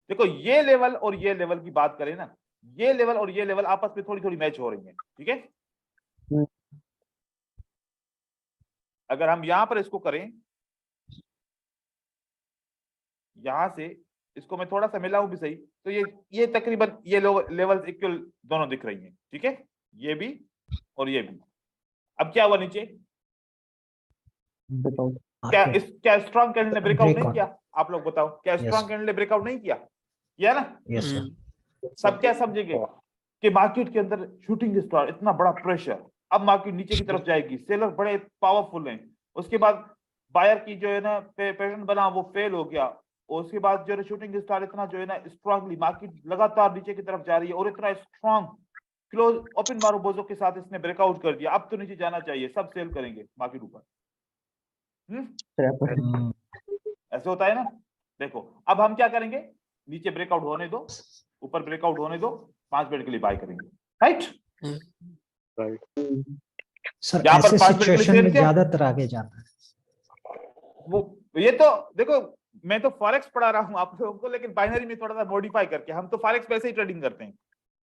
देखो ये लेवल और ये लेवल की बात करें ना, ये लेवल और ये लेवल आपस में थोड़ी थोड़ी मैच हो रही है, ठीक है? अगर हम यहां पर इसको करें, यहां से इसको मैं थोड़ा सा मिलाऊं भी सही, तो ये तकरीबन ये लेवल्स इक्वल दोनों दिख रही हैं, ठीक है? ये भी और ये भी। अब क्या हुआ नीचे, क्या स्ट्रॉन्ग कैंडल ने ब्रेकआउट नहीं किया? आप लोग बताओ, क्या स्ट्रॉन्ग कैंडल ने ब्रेकआउट नहीं किया? किया ना? Yes sir. सब क्या समझेंगे कि मार्केट के अंदर शूटिंग स्टार, इतना बड़ा प्रेशर, अब मार्केट नीचे की तरफ जाएगी, सेलर बड़े पावरफुल हैं, उसके बाद बायर की जो है ना पैटर्न बना वो फेल हो गया, और उसके बाद जो है शूटिंग स्टार इतना जो है ना स्ट्रांगली मार्केट लगातार नीचे की तरफ जा रही है, और इतना स्ट्रांग क्लोज ओपन मारो बोजो के साथ इसने ब्रेकआउट कर दिया, अब तो नीचे जाना चाहिए, सब सेल करेंगे मार्केट ऊपर। ऐसे होता है ना? देखो अब हम क्या करेंगे, नीचे ब्रेकआउट होने दो, ऊपर ब्रेकआउट होने दो, 5 मिनट के लिए बाय करेंगे, राइट? सर यहाँ पर ऐसे 5 मिनट के लिए सिचुएशन सेल में किया, ज्यादातर आगे जाता है वो ये तो देखो, मैं तो फॉरेक्स पढ़ा रहा हूँ आप लोगों को, लेकिन बाइनरी में थोड़ा सा मॉडिफाई करके, हम तो फॉरेक्स पे ऐसे ही ट्रेडिंग करते हैं,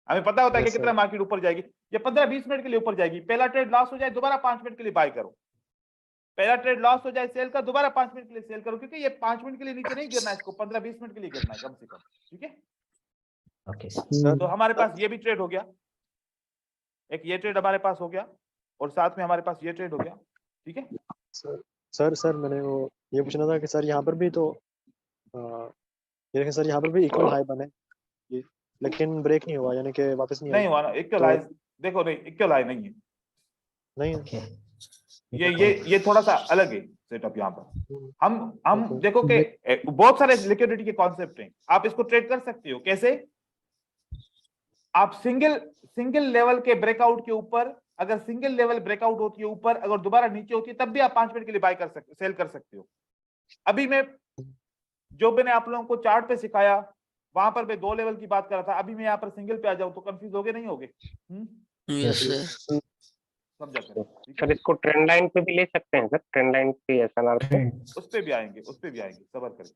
हमें पता होता है कि कितना मार्केट ऊपर जाएगी, ये 15-20 मिनट के लिए ऊपर जाएगी, पहला ट्रेड लॉस हो जाए दोबारा 5 मिनट के लिए बाय करो, पहला ट्रेड लॉस हो जाए सेल का, दोबारा 5 मिनट के लिए सेल करो, क्योंकि ये 5 मिनट के लिए नीचे नहीं गिरना है, इसको 15-20 मिनट के लिए गिरना है कम से कम, ठीक है? ओके तो हमारे पास ये भी ट्रेड हो गया, एक ये ट्रेड हमारे पास हो गया, और साथ में हमारे पास ये ट्रेड हो गया, ठीक है? सर मैंने वो ये पूछना था कि सर यहाँ पर भी तो ये देखें सर, यहाँ पर भी इक्वल हाई बने, लेकिन ब्रेक नहीं हुआ, यानी कि वापस नहीं हुआ ना इक्वल हाई, देखो नहीं इक्वल हाई नहीं है, नहीं ये थोड़ा सा अलग है सेटअप। यहाँ पर हम देखो कि बहुत सारे लिक्विडिटी के कॉन्सेप्ट हैं, आप इसको ट्रेड कर सकते हो। कैसे? आप सिंगल लेवल के ब्रेकआउट के ऊपर, अगर सिंगल लेवल ब्रेकआउट होती है ऊपर, अगर दोबारा नीचे होती है, तब भी आप 5 मिनट के लिए बाय कर सकते, सेल कर सकते हो। अभी मैं जो मैंने आप लोगों को चार्ट पे सिखाया, वहां पर मैं 2 लेवल की बात कर रहा था, अभी मैं यहाँ पर सिंगल पे आ जाऊं तो कंफ्यूज होगे नहीं होगे? समझा सर इसको ट्रेंड लाइन पे भी ले सकते हैं सर, ट्रेंड लाइन पे एसएलआर पे, उस पे भी आएंगे, सबर करें।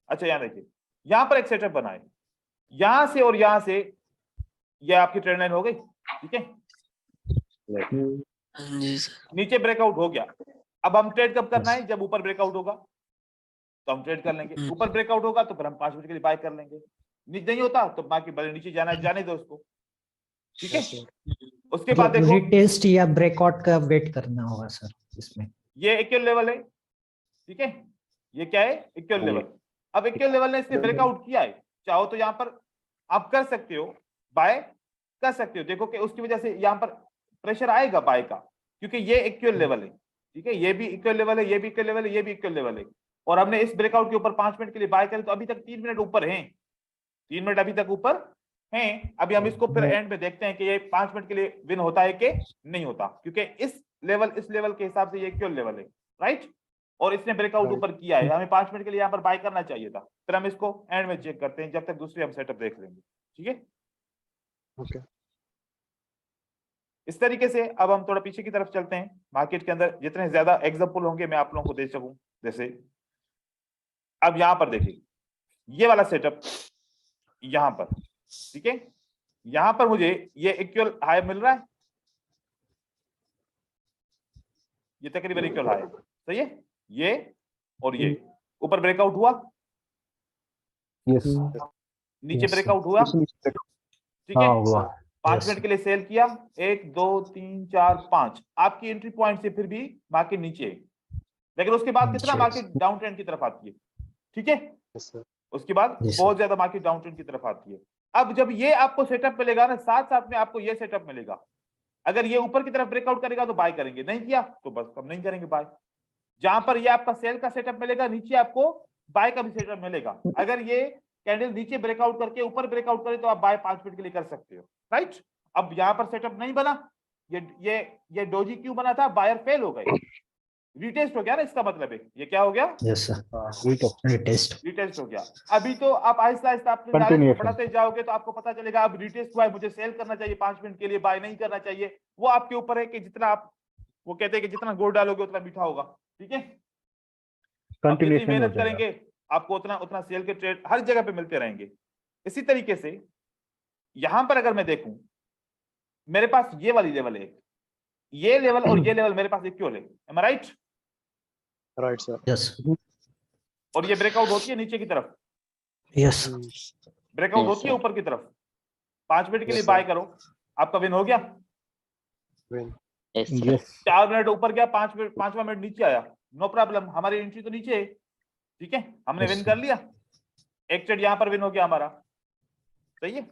अच्छा यहाँ देखिए, यहाँ पर एक सेटअप बनाए, यहां से और यहां से, ये आपकी ट्रेंड लाइन हो गई, ठीक है? नीचे ब्रेकआउट हो गया, अब हम ट्रेड कब करना है? जब ऊपर ब्रेकआउट होगा तो हम ट्रेड कर लेंगे, ऊपर ब्रेकआउट होगा तो फिर हम 5 मिनट के लिए बाय कर लेंगे, नहीं होता तो बाकी भले नीचे जाना है जाने दो उसको, ठीक है? उसके बाद देखो रीटेस्ट या ब्रेकआउट का वेट करना होगा सर इसमें। ये इक्वल लेवल है, ठीक है? ये क्या है? Equal level. अब इक्वल लेवल ने इसने ब्रेकआउट किया है, चाहो तो यहाँ पर आप कर सकते हो, बाय कर सकते हो। देखो कि उसकी वजह से यहाँ पर प्रेशर आएगा बाय का, क्योंकि ये इक्वल लेवल है, ठीक है? ये भी इक्वल लेवल है, ये भी इक्वल लेवल है, ये भी इक्वल लेवल है, और हमने इस ब्रेकआउट के ऊपर 5 मिनट के लिए बाय करें तो अभी तक 3 मिनट ऊपर हैं, 3 मिनट अभी तक ऊपर हैं। अभी हम इसको फिर एंड में देखते हैं कि ये 5 मिनट के लिए विन होता है कि नहीं होता, क्योंकि इस लेवल के हिसाब से ये इक्वल लेवल है, राइट? और इसने ब्रेकआउट ऊपर किया है, हमें 5 मिनट के लिए यहाँ पर बाय करना चाहिए था, फिर हम इसको एंड में चेक करते हैं, जब तक दूसरी हम सेटअप देख लेंगे, ठीक है? ओके। इस तरीके से अब हम थोड़ा पीछे की तरफ चलते हैं। मार्केट के अंदर जितने ज्यादा एग्जाम्पल होंगे मैं आप लोगों को दे सकूं। जैसे अब यहां पर देखिए ये वाला सेटअप यहां पर, ठीक है, यहां पर मुझे ये इक्वल हाई मिल रहा है, ये तकरीबन इक्वल हाई, सही है, ये और ये ऊपर ब्रेकआउट हुआ, यस नीचे Yes, ब्रेकआउट हुआ, ठीक है, हाँ हुआ 5 Yes. मिनट के लिए सेल किया, 1 2 3 4 5, आपकी एंट्री पॉइंट से फिर भी मार्केट नीचे है, लेकिन उसके बाद कितना Yes. मार्केट डाउन ट्रेंड की तरफ आती है, ठीक है, यस सर उसके बाद Yes, बहुत ज्यादा मार्केट डाउन ट्रेंड की तरफ आती है। अब जब ये आपको सेटअप मिलेगा ना, साथ साथ में आपको ये सेटअप मिलेगा, अगर ये ऊपर की तरफ ब्रेकआउट करेगा तो बाय करेंगे, नहीं किया तो बस हम नहीं करेंगे बाय। जहां पर ये आपका सेल का सेटअप मिलेगा, नीचे आपको बाय का भी सेटअप मिलेगा। अगर ये कैंडल नीचे ब्रेकआउट करके ऊपर ब्रेकआउट करे तो आप बाय 5 मिनट के लिए कर सकते हो, राइट। अब यहां पर सेटअप नहीं बना, ये डोजी क्यों बना था, बायर फेल हो गए, रिटेस्ट हो गया ना, इसका मतलब है ये क्या हो गया, Yes, sir. Retest. रिटेस्ट हो गया। अभी तो आप आहिस्ता आहिस्ता अपने नॉलेज को Continuation. बढ़ाते जाओगे तो आपको पता चलेगा अब रिटेस्ट हुआ है, मुझे सेल करना चाहिए 5 मिनट के लिए, बाय नहीं करना चाहिए। वो आपके ऊपर है कि जितना आप, वो कहते हैं कि जितना गुड़ डालोगे उतना मीठा होगा, ठीक है। आप जितनी कंटिन्यूएशन हो मेहनत जाएगा करेंगे आपको उतना उतना सेल के ट्रेड हर जगह पे मिलते रहेंगे। इसी तरीके से यहां पर अगर मैं देखूं, मेरे पास ये वाली लेवल है, ये लेवल और ये लेवल मेरे पास इक्वल है, एम आई राइट, राइट सर Yes. और ये ब्रेकआउट होती है नीचे की तरफ, Yes. ब्रेकआउट Yes, होती है sir. ऊपर की तरफ, 5 मिनट के लिए Yes, बाय sir. करो, आपका विन हो गया। Win Yes, sir. Yes 4 minute ऊपर गया, 5वां मिनट नीचे आया, नो प्रॉब्लम, हमारी एंट्री तो नीचे है, ठीक है, हमने Yes, विन sir. कर लिया, एक ट्रेड यहां पर विन हो गया हमारा, सही है,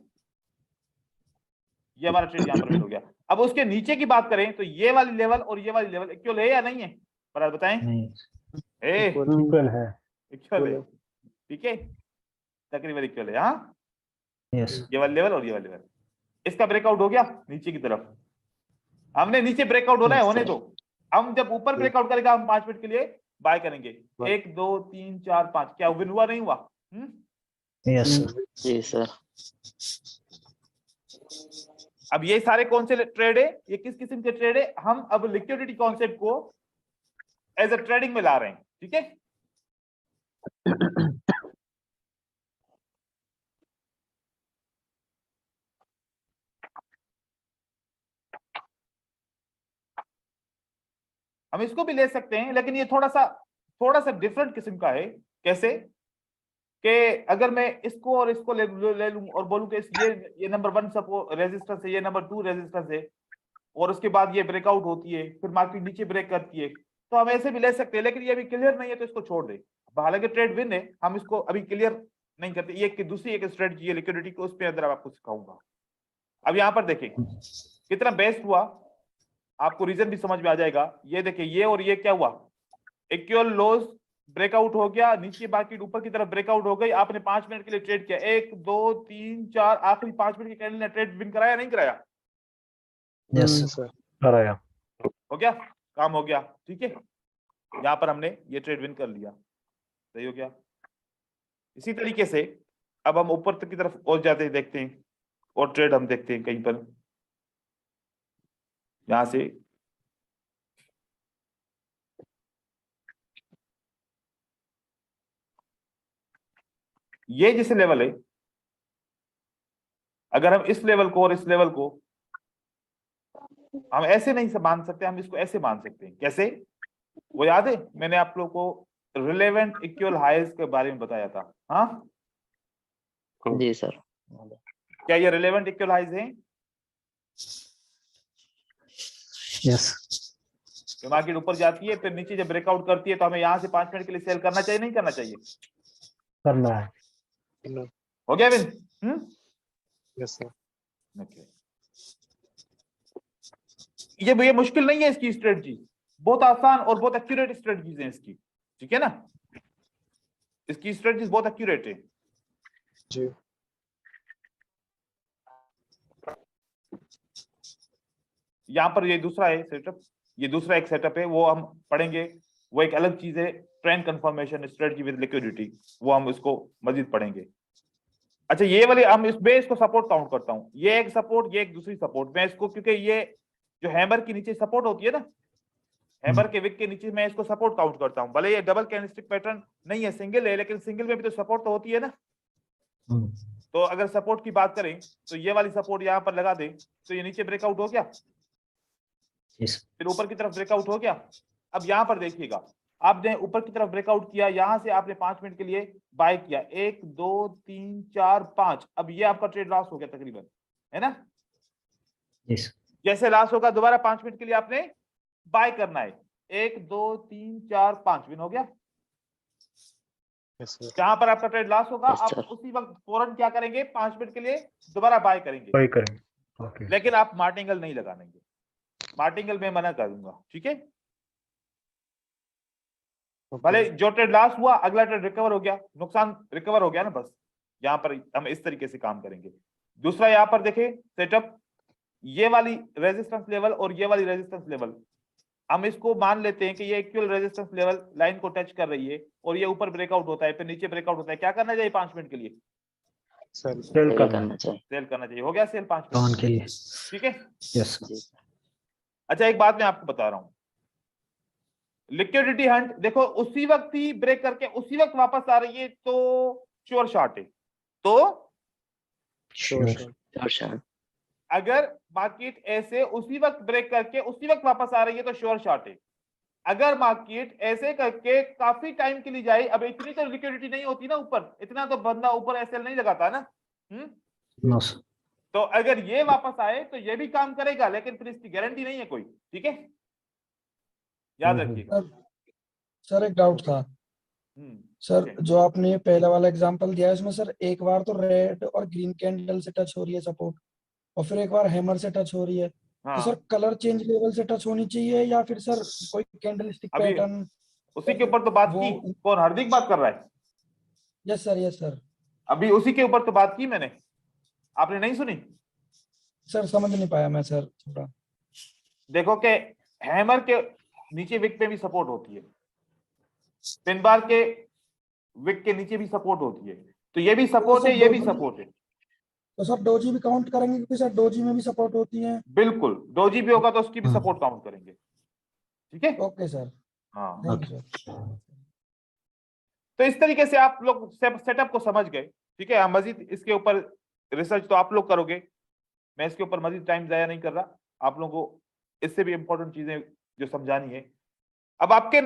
ये हमारा ट्रेड यहां पर विन हो गया। अब उसके नीचे की बात करें तो ये वाली लेवल और ये वाली लेवल इक्वल है या नहीं है, पर आप बताएं, नहीं. ए इक्वल है इक्वल है, ठीक है, तकरीबन इक्वल है, हाँ, Yes. ये वाली लेवल और ये वाली लेवल, इसका ब्रेकआउट हो गया नीचे की तरफ, हमने नीचे ब्रेकआउट होना है, Yes, होने sir. दो, हम जब ऊपर ब्रेकआउट करेगा हम 5 मिनट के लिए बाय करेंगे, Right. 1 2 3 4 5, क्या विन हुआ नहीं हुआ, Yes, sir. जी सर। अब ये सारे कौन से ट्रेड है, ये किस किस्म के ट्रेड है, हम अब लिक्विडिटी कॉन्सेप्ट को एज अ ट्रेडिंग में ला रहे हैं, ठीक है। हम इसको भी ले सकते हैं, लेकिन ये थोड़ा सा डिफरेंट किस्म का है। कैसे कि अगर मैं इसको और इसको ले लूं और बोलूं कि ये नंबर 1 सपोर्ट रेजिस्टेंस है, ये नंबर 2 रेजिस्टेंस है, और उसके बाद ये ब्रेकआउट होती है, फिर मार्केट नीचे ब्रेक करती है, तो हम ऐसे भी ले सकते हैं, लेकिन ये अभी क्लियर नहीं है तो इसको छोड़ दे। हालांकि ट्रेड विन है, हम इसको अभी क्लियर नहीं करते। ये दूसरी एक स्ट्रेटजी है लिक्विडिटी को, उस पर अंदर आपको सिखाऊंगा। अब यहाँ पर देखें कितना बेस्ट हुआ, आपको रीजन भी समझ में आ जाएगा। ये देखिए ये और ये क्या हुआ, इक्वल लोज ब्रेकआउट हो गया, नीचे मार्केट ऊपर की तरफ ब्रेकआउट हो गई, आपने 5 मिनट के लिए ट्रेड किया, 1 2 3 4, आखिरी 5 मिनट के कैंडल ने ट्रेड विन कराया नहीं कराया, Yes, sir. सर कराया हो गया, काम हो गया, ठीक है। यहाँ पर हमने ये ट्रेड विन कर लिया, सही हो गया। इसी तरीके से अब हम ऊपर तक की तरफ और जाते देखते हैं और ट्रेड हम देखते हैं कहीं पर, यहां से ये जैसे लेवल है, अगर हम इस लेवल को और इस लेवल को हम ऐसे नहीं से मान सकते, हम इसको ऐसे मान सकते हैं। कैसे, वो याद है मैंने आप लोगों को रिलेवेंट इक्वल हाइज के बारे में बताया था, हाँ जी सर। क्या ये रिलेवेंट इक्वल हाइज है, Yes. जो मार्केट ऊपर जाती है फिर नीचे जब ब्रेकआउट करती है तो हमें यहाँ से 5 मिनट के लिए सेल करना चाहिए नहीं करना चाहिए, करना है हो गया विन, यस सर Okay. ये मुश्किल नहीं है इसकी स्ट्रेटजी, बहुत आसान और बहुत एक्यूरेट स्ट्रेटजीज हैं इसकी, ठीक है ना, इसकी स्ट्रेटजीज बहुत एक्यूरेट है। जी यहाँ पर ये दूसरा है सेटअप, ये दूसरा एक सेटअप है, वो हम पढ़ेंगे, वो एक अलग चीज है, trend confirmation strategy with liquidity, वो हम इसको मजीद पढ़ेंगे। अच्छा ये वाली हम इसको सपोर्ट काउंट करता हूँ, ये एक सपोर्ट, ये एक दूसरी सपोर्ट, मैं इसको क्योंकि ये जो हैमर के नीचे सपोर्ट होती है ना, हैमर के विक के नीचे मैं इसको सपोर्ट काउंट करता हूं, भले ये डबल कैंडलस्टिक पैटर्न नहीं है, सिंगल है, लेकिन सिंगल में भी तो सपोर्ट तो होती है ना। तो अगर सपोर्ट की बात करें तो ये वाली सपोर्ट यहाँ पर लगा दे तो ये नीचे ब्रेकआउट हो गया, फिर ऊपर की तरफ ब्रेकआउट हो गया। अब यहाँ पर देखिएगा, आपने ऊपर की तरफ ब्रेकआउट किया, यहां से आपने 5 मिनट के लिए बाय किया, 1 2 3 4 5, अब ये आपका ट्रेड लॉस हो गया तकरीबन, है ना। जैसे लॉस होगा दोबारा 5 मिनट के लिए आपने बाय करना है, 1 2 3 4 5 विन हो गया। Yes sir. जहां पर आपका ट्रेड लॉस होगा Yes, आप sir. उसी वक्त फौरन क्या करेंगे, 5 मिनट के लिए दोबारा बाय करेंगे, बाय करें। ओके। लेकिन आप मार्टिंगल नहीं लगाएंगे, मार्टिंगल में मना कर दूंगा, ठीक है। भले जो ट्रेड लॉस हुआ अगला ट्रेड रिकवर हो गया, नुकसान रिकवर हो गया ना, बस यहाँ पर हम इस तरीके से काम करेंगे। दूसरा यहाँ पर देखें सेटअप, ये वाली रेजिस्टेंस लेवल और ये वाली रेजिस्टेंस लेवल, हम इसको मान लेते हैं कि ये इक्वल रेजिस्टेंस लेवल लाइन को टच कर रही है और ये ऊपर ब्रेकआउट होता है, फिर नीचे ब्रेकआउट होता है, क्या करना चाहिए 5 मिनट के लिए? सेल सेल करना चाहिए। सेल करना चाहिए। हो गया सेल 5 मिनट ऑन के लिए। ठीक है। यस। जी अच्छा एक बात मैं आपको बता रहा हूं, लिक्विडिटी हंट देखो उसी वक्त ही ब्रेक करके उसी वक्त वापस आ रही है तो श्योर शॉर्ट है। तो श्योर sure. अगर मार्केट ऐसे उसी वक्त ब्रेक करके उसी वक्त वापस आ रही है तो श्योर शॉर्ट है। अगर मार्केट ऐसे करके काफी टाइम के लिए जाए, अब इतनी तो लिक्विडिटी नहीं होती ना ऊपर, इतना तो बंदा ऊपर एसएल नहीं लगाता ना। No sir. तो अगर ये वापस आए तो ये भी काम करेगा, लेकिन फिर इसकी गारंटी नहीं है कोई, ठीक है, याद रखिएगा। सर एक डाउट था सर, ठीक है। जो आपने पहला वाला एग्जांपल दिया है उसमें सर एक बार तो रेड और ग्रीन कैंडल से टच हो रही है सपोर्ट, और फिर एक बार हैमर से टच हो रही है, तो सर कलर चेंज लेवल से टच होनी चाहिए या फिर सर कोई कैंडल स्टिक अभी पैटर्न? उसी के ऊपर तो बात की, कौन हार्दिक बात कर रहा है? Yes sir, yes sir. अभी उसी के ऊपर तो बात की मैंने, आपने नहीं सुनी? सर समझ नहीं पाया मैं सर थोड़ा। देखो कि हैमर के नीचे विक पे भी सपोर्ट होती है, पिन बार के विक के नीचे भी सपोर्ट होती है, तो ये भी सपोर्ट है, ये भी सपोर्ट है। तो सर डोजी भी काउंट करेंगे क्योंकि सर डोजी में भी सपोर्ट होती है। बिल्कुल, डोजी भी होगा तो उसकी भी सपोर्ट काउंट करेंगे, ठीक है। ओके सर, हाँ, थैंक यू सर। तो इस तरीके से आप लोग सेटअप को समझ गए, ठीक है। मजीद इसके ऊपर रिसर्च तो आप लोग करोगे, मैं इसके ऊपर मजीद टाइम जाया नहीं कर रहा, आप लोगों को इससे भी इंपॉर्टेंट चीजें जो समझानी है। अब आपके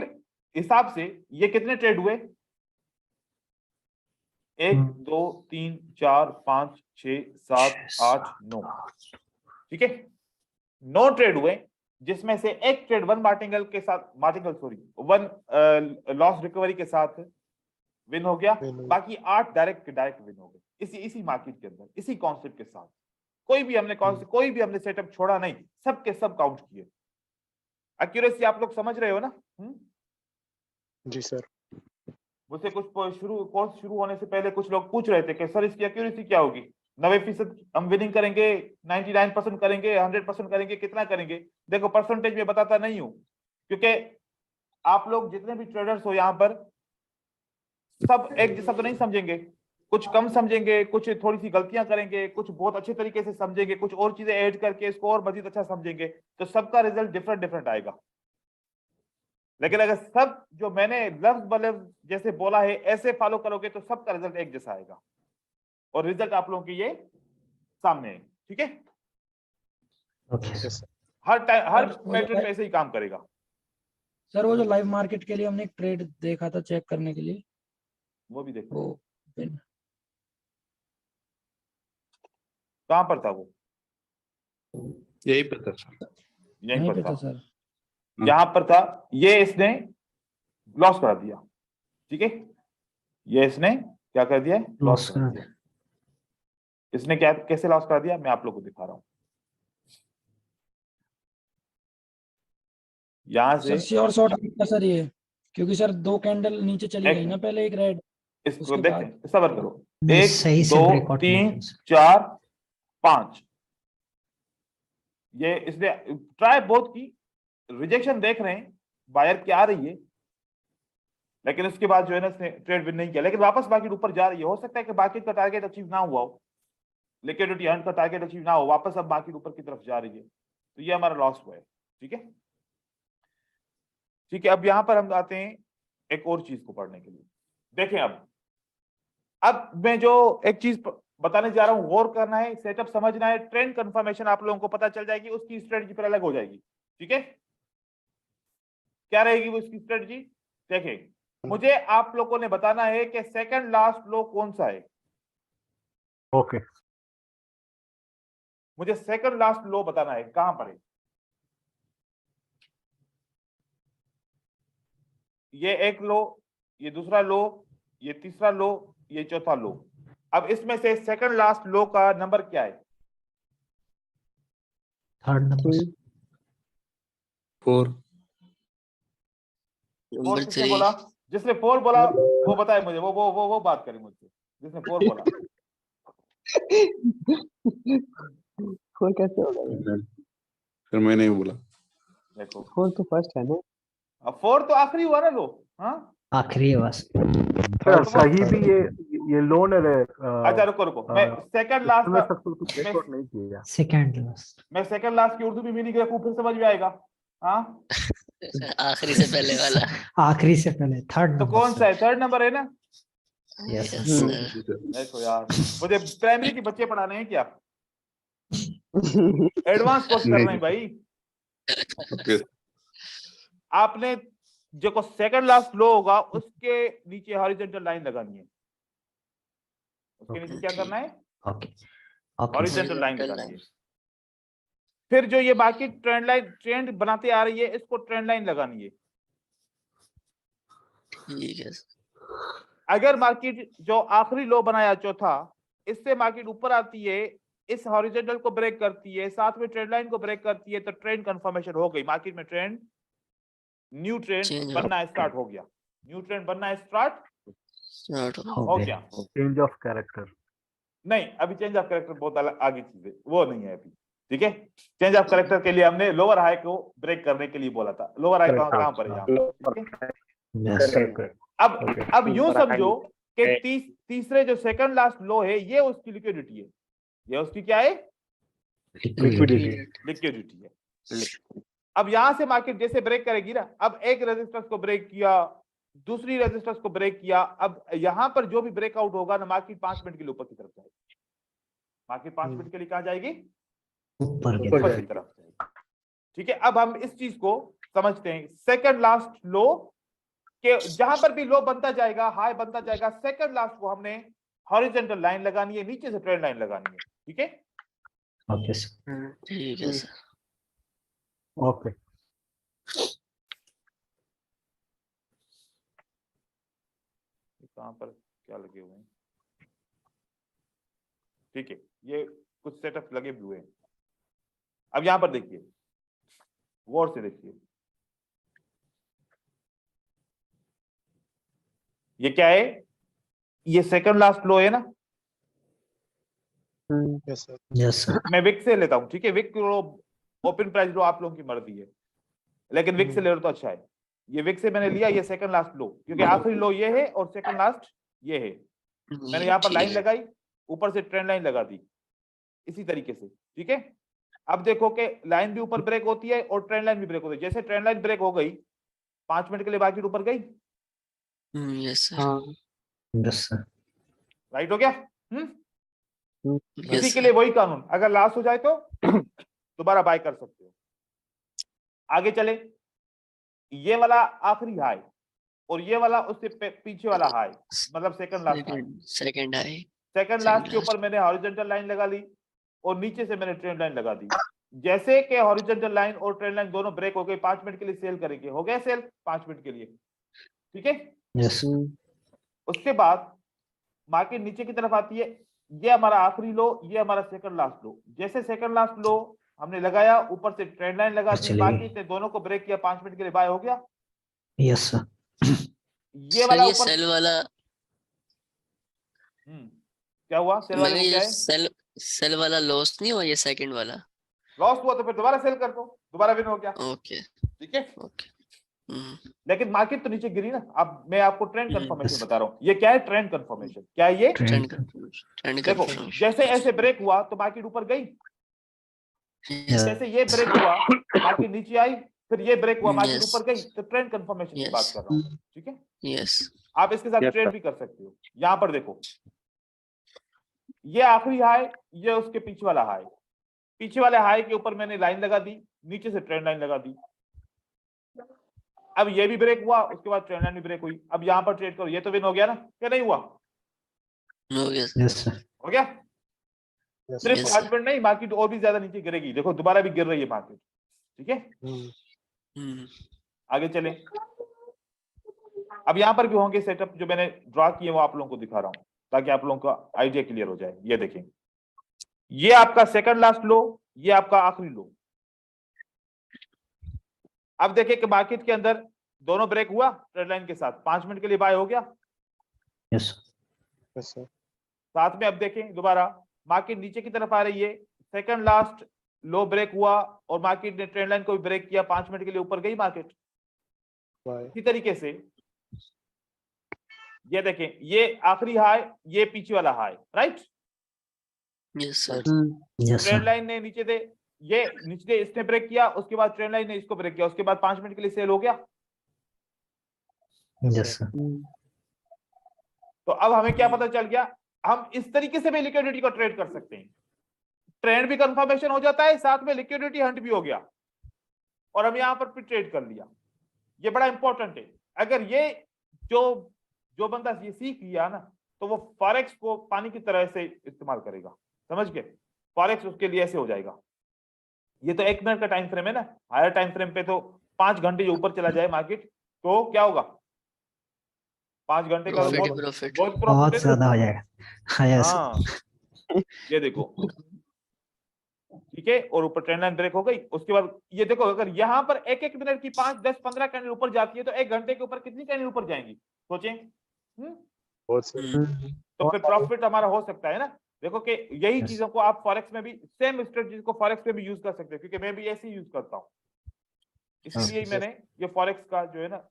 हिसाब से ये कितने ट्रेड हुए? 1 2 3 4 5 6 7 8 9, ठीक है, 9 ट्रेड हुए, जिसमें से एक ट्रेड वन मार्टिंगल के साथ, वन लॉस रिकवरी के साथ विन हो गया, बाकी 8 डायरेक्ट विन हो गए इसी मार्केट के अंदर, इसी कॉन्सेप्ट के साथ। कोई भी हमने सेटअप छोड़ा नहीं, सब के सब काउंट किए। एक्यूरेसी आप लोग समझ रहे हो ना? जी सर। मुझसे कुछ कोर्स शुरू होने से पहले कुछ लोग पूछ रहे थे कि सर इसकी एक्यूरेसी क्या होगी, 90% हम विनिंग करेंगे, 99% करेंगे, 100% करेंगे, कितना करेंगे? देखो परसेंटेज में बताता नहीं हूं, क्योंकि आप लोग जितने भी ट्रेडर्स हो यहाँ पर सब एक जैसा तो नहीं समझेंगे, कुछ कम समझेंगे, कुछ थोड़ी सी गलतियां करेंगे, कुछ बहुत अच्छे तरीके से समझेंगे, कुछ और चीजें ऐड करके इसको और मजीद अच्छा समझेंगे, तो सबका रिजल्ट डिफरेंट आएगा। लेकिन अगर सब जो मैंने लफ्ज बलफ्ज जैसे बोला है ऐसे फॉलो करोगे तो सबका रिजल्ट एक जैसा आएगा, और रिजल्ट आप लोगों के ये सामने है, ठीक है। हर टाइम हर पैटर्न में ऐसे ही काम करेगा। सर वो जो लाइव मार्केट के लिए हमने एक ट्रेड देखा था चेक करने के लिए, वो भी देखो वो कहां पर था? वो यही पता सर, यहीं पर था सर। यहाँ पर था, ये इसने लॉस करा दिया, ठीक है, ये इसने क्या कर दिया? लॉस करा दिया। इसने क्या कैसे लॉस करा दिया मैं आप लोगों को दिखा रहा हूं। यहां से और शॉर्ट था सर ये, क्योंकि सर 2 कैंडल नीचे चली गई ना, पहले एक रेड, इसको देखते, सबर करो, नहीं, 1 सही से 2 breakout नहीं 3 किया सर। 4 5, ये इसने ट्राई बहुत की, रिजेक्शन देख रहे हैं, बायर की आ रही है, लेकिन उसके बाद जो है ना इसने ट्रेड विन नहीं किया, लेकिन वापस मार्केट ऊपर जा रही है। हो सकता है कि मार्केट का टारगेट अचीव ना हुआ हो, लिक्विडिटी हंट का टारगेट अचीव ना हो, वापस अब मार्केट ऊपर की तरफ जा रही है, तो ये हमारा लॉस हुआ है। ठीक है, ठीक है। अब यहां पर हम आते हैं एक और चीज को पढ़ने के लिए। देखें, अब मैं जो एक चीज बताने जा रहा हूं, गौर करना है, सेटअप समझना है, ट्रेंड कंफर्मेशन आप लोगों को पता चल जाएगी, उसकी स्ट्रेटजी पर अलग हो जाएगी। ठीक है, क्या रहेगी वो उसकी स्ट्रेटजी? देखें, मुझे आप लोगों ने बताना है कि सेकंड लास्ट लो कौन सा है। ओके, मुझे सेकंड लास्ट लो बताना है, कहां पर है। ये एक लो, ये दूसरा लो, ये तीसरा लो, ये चौथा लो। अब इसमें से सेकंड लास्ट लो का नंबर क्या है? Third number. 4 फोर नंबर किसने 3 बोला? जिसने 4 बोला वो बताए मुझे, वो बात करे मुझसे, जिसने 4 बोला। फोर कैसे होगा? फिर मैं नहीं बोला। देखो, फोर तो फर्स्ट है ना? अब 4 तो आखिरी हुआ ना लो। हाँ, आखिरी है बस। सर सही भी ये लोन है। अच्छा रुको, मैं सेकंड लास्ट मैं का ब्रेकआउट नहीं किया। Second last. मैं सेकंड लास्ट की उर्दू भी मीनिंग रखूं, फिर समझ में आएगा। हाँ, आखिरी से पहले वाला। आखिरी से पहले थर्ड तो नंबर। कौन सा है? थर्ड नंबर है ना? Yes Yes, sir. देखो यार, मुझे प्राइमरी के बच्चे पढ़ाने हैं क्या? एडवांस कोर्स करना है भाई। ओके, आपने जो सेकंड लास्ट लो होगा उसके नीचे हॉरिजॉन्टल लाइन लगानी है। उसके नीचे क्या करना है? Okay okay horizontal line Horizontal लगानी है। फिर जो ये बाकी ट्रेंड बनाते आ रही है, इसको ट्रेंड लाइन लगानी है। ठीक है। अगर मार्केट जो आखिरी लो बनाया चौथा, इससे मार्केट ऊपर आती है, इस हॉरिजॉन्टल को ब्रेक करती है, साथ में ट्रेंड लाइन को ब्रेक करती है, तो ट्रेंड कंफर्मेशन हो गई। मार्केट में ट्रेंड, न्यू ट्रेंड Change बनना स्टार्ट हो गया। न्यू ट्रेंड बनना स्टार्ट Start हो हो गया। गया। Change of character. नहीं, अभी चेंज ऑफ कैरेक्टर बहुत आगे चीज है, वो नहीं है अभी। ठीक है, चेंज ऑफ कैरेक्टर के लिए हमने लोअर हाई को ब्रेक करने के लिए बोला था। लोअर हाई कहां पर है? यहाँ पर। ठीक है? यस अब यूं समझो कि तीसरे जो सेकंड लास्ट लो है, ये उसकी लिक्विडिटी है। ये उसकी क्या है? लिक्विडिटी है। अब यहां से मार्केट जैसे ब्रेक करेगी ना, अब एक रेजिस्टेंस को ब्रेक किया, दूसरी रेजिस्टेंस को ब्रेक किया, अब यहां पर जो भी ब्रेकआउट होगा ना, मार्केट 5 मिनट के लिए ऊपर की तरफ जाएगी। मार्केट 5 मिनट के लिए कहां जाएगी? ऊपर की ऊपर की तरफ जाएगी। ठीक है, अब हम इस चीज को समझते हैं। सेकंड लास्ट लो के जहां पर भी लो बनता जाएगा, हाई बनता जाएगा, सेकंड लास्ट को हमने हॉरिजॉन्टल लाइन लगानी है, नीचे से ट्रेंड लाइन लगानी है। ठीक है, ओके सर। ठीक है सर। ओके, कहां पर क्या लगे हुए हैं? ठीक है, ये कुछ सेटअप लगे हुए हैं। अब यहां पर देखिए, गौर से देखिए, ये क्या है? ये सेकंड लास्ट लो है ना? Yes sir. Yes sir. मैं विक से लेता हूं। ठीक है, विक लो, ओपन प्राइस लो आप लोगों की मर्जी है, लेकिन विक से ले लो तो अच्छा है। ये विक से मैंने लिया, ये सेकंड लास्ट लो, क्योंकि आखिरी लो ये है और सेकंड लास्ट ये है। मैंने यहाँ पर लाइन लगाई, ऊपर से ट्रेंड लाइन लगा दी, इसी तरीके से। ठीक है, अब देखो कि लाइन भी ऊपर ब्रेक होती है और ट्रेंड लाइन भी ब्रेक होती है। जैसे ट्रेंड लाइन ब्रेक हो गई, 5 मिनट के लिए मार्केट ऊपर गई। Yes sir. हाँ यस सर। राइट हो गया? इसी यस के लिए वही कानून, अगर लॉस हो जाए तो दोबारा बाय कर सकते हो। आगे चले, ये वाला आखिरी हाई और ये वाला उससे पीछे वाला हाई, मतलब second last high. Second high. Second last के ऊपर मैंने हॉरिजॉन्टल लाइन लगा ली और नीचे से मैंने ट्रेंड लाइन लगा दी। जैसे कि हॉरिजॉन्टल लाइन और ट्रेंड लाइन दोनों ब्रेक हो गए, 5 मिनट के लिए सेल करेंगे, हो गया सेल 5 मिनट के लिए। ठीक है, यस उसके बाद मार्केट नीचे की तरफ आती है। ये हमारा आखिरी लो, ये हमारा सेकंड लास्ट लो। जैसे सेकंड लास्ट लो हमने लगाया, ऊपर से ट्रेंड लाइन लगा दी, मार्केट ने दोनों को ब्रेक किया, 5 मिनट के लिए बाय हो गया। Yes sir. ये वाला ऊपर सेल वाला। क्या हुआ? सेल वाले को क्या है? सेल वाला लॉस नहीं हुआ, ये सेकंड वाला लॉस हुआ तो फिर दोबारा सेल कर दो, दोबारा विन हो गया। ओके ठीक है, ओके। लेकिन मार्केट तो नीचे गिरी ना। अब मैं आपको ट्रेंड कंफर्मेशन बता रहा हूं। ये क्या है? Trend confirmation. क्या है ये? ट्रेंड देखो, जैसे ऐसे ब्रेक हुआ तो मार्केट ऊपर गई, Yes. जैसे ये ब्रेक हुआ, मार्केट नीचे आई, फिर ये ब्रेक हुआ, मार्केट Yes. ऊपर गई, तो ट्रेंड कंफर्मेशन की Yes. बात कर रहा हूँ, ठीक है। Yes. आप इसके साथ Yes, ट्रेड sir. भी कर सकते हो। यहाँ पर देखो, ये आखिरी हाई, ये उसके पीछे वाला हाई, पीछे वाले हाई के ऊपर मैंने लाइन लगा दी, नीचे से ट्रेंड लाइन लगा दी। अब ये भी ब्रेक हुआ, उसके बाद ट्रेंड लाइन भी ब्रेक हुई। अब यहाँ पर ट्रेड करो, ये तो विन हो गया ना, क्या नहीं हुआ? No, yes. Yes, sir. हो गया। Yes, सिर्फ Yes, 5 sir. मिनट नहीं, मार्केट और भी ज्यादा नीचे गिरेगी। देखो दोबारा भी गिर रही है मार्केट, ठीक है। Hmm. आगे चलें। अब यहाँ पर भी होंगे सेटअप, जो मैंने ड्रॉ किए वो आप लोगों को दिखा रहा हूँ, ताकि आप लोगों का आइडिया क्लियर हो जाए। ये देखें, ये आपका सेकंड लास्ट लो, ये आपका आखिरी लो। अब देखिए कि मार्केट के अंदर दोनों ब्रेक हुआ ट्रेंड लाइन के साथ, 5 मिनट के लिए बाय हो गया। Yes. yes, sir. साथ में अब देखें दोबारा, मार्केट नीचे की तरफ आ रही है, सेकंड लास्ट लो ब्रेक हुआ और मार्केट ने ट्रेंड लाइन को भी ब्रेक किया, 5 मिनट के लिए ऊपर गई मार्केट। Bye. इसी तरीके से ये देखें, ये आखिरी हाई, ये पीछे वाला high, right. Yes, sir. Yes, trend sir. Line ने नीचे दे, ये नीचे इसने ब्रेक किया, उसके बाद ट्रेंड लाइन ने इसको ब्रेक किया, उसके बाद 5 मिनट के लिए सेल हो गया। Yes, sir. तो अब हमें क्या पता चल गया, हम इस तरीके से भी लिक्विडिटी को ट्रेड कर सकते हैं। ट्रेंड भी कंफर्मेशन हो जाता है, साथ में लिक्विडिटी हंट भी हो गया, और हम यहां पर भी ट्रेड कर लिया। ये बड़ा इंपॉर्टेंट है। अगर ये जो बंदा ये सीख लिया ना, तो वो फॉरेक्स को पानी की तरह से इस्तेमाल करेगा, समझ के। फॉरेक्स उसके लिए ऐसे हो जाएगा। ये तो 1 मिनट का टाइम फ्रेम है ना, हायर टाइम फ्रेम पे तो 5 घंटे जो ऊपर चला जाए मार्केट, तो क्या होगा? 5 घंटे का Profit, बहुत profit. बहुत प्रॉफिट है ज्यादा ना। हो जाएगा। हाँ, yes. हाँ, ये देखो, ठीक है। और ऊपर ट्रेंड लाइन ब्रेक हो गई, उसके बाद ये देखो, अगर यहाँ पर 1-1 मिनट की 5, 10, 15 कैंडल ऊपर जाती है, तो 1 घंटे के ऊपर कितनी कैंडल ऊपर जाएंगी, सोचें। बहुत सही। तो फिर प्रॉफिट हमारा हो सकता है ना। देखो कि यही Yes. चीजों को आप फॉरेक्स में भी, सेम स्ट्रेटजी को फॉरेक्स में भी यूज कर सकते हो, क्योंकि मैं भी ऐसे ही यूज करता हूँ। इसलिए ही मैंने ये फॉरेक्स का जो है ना,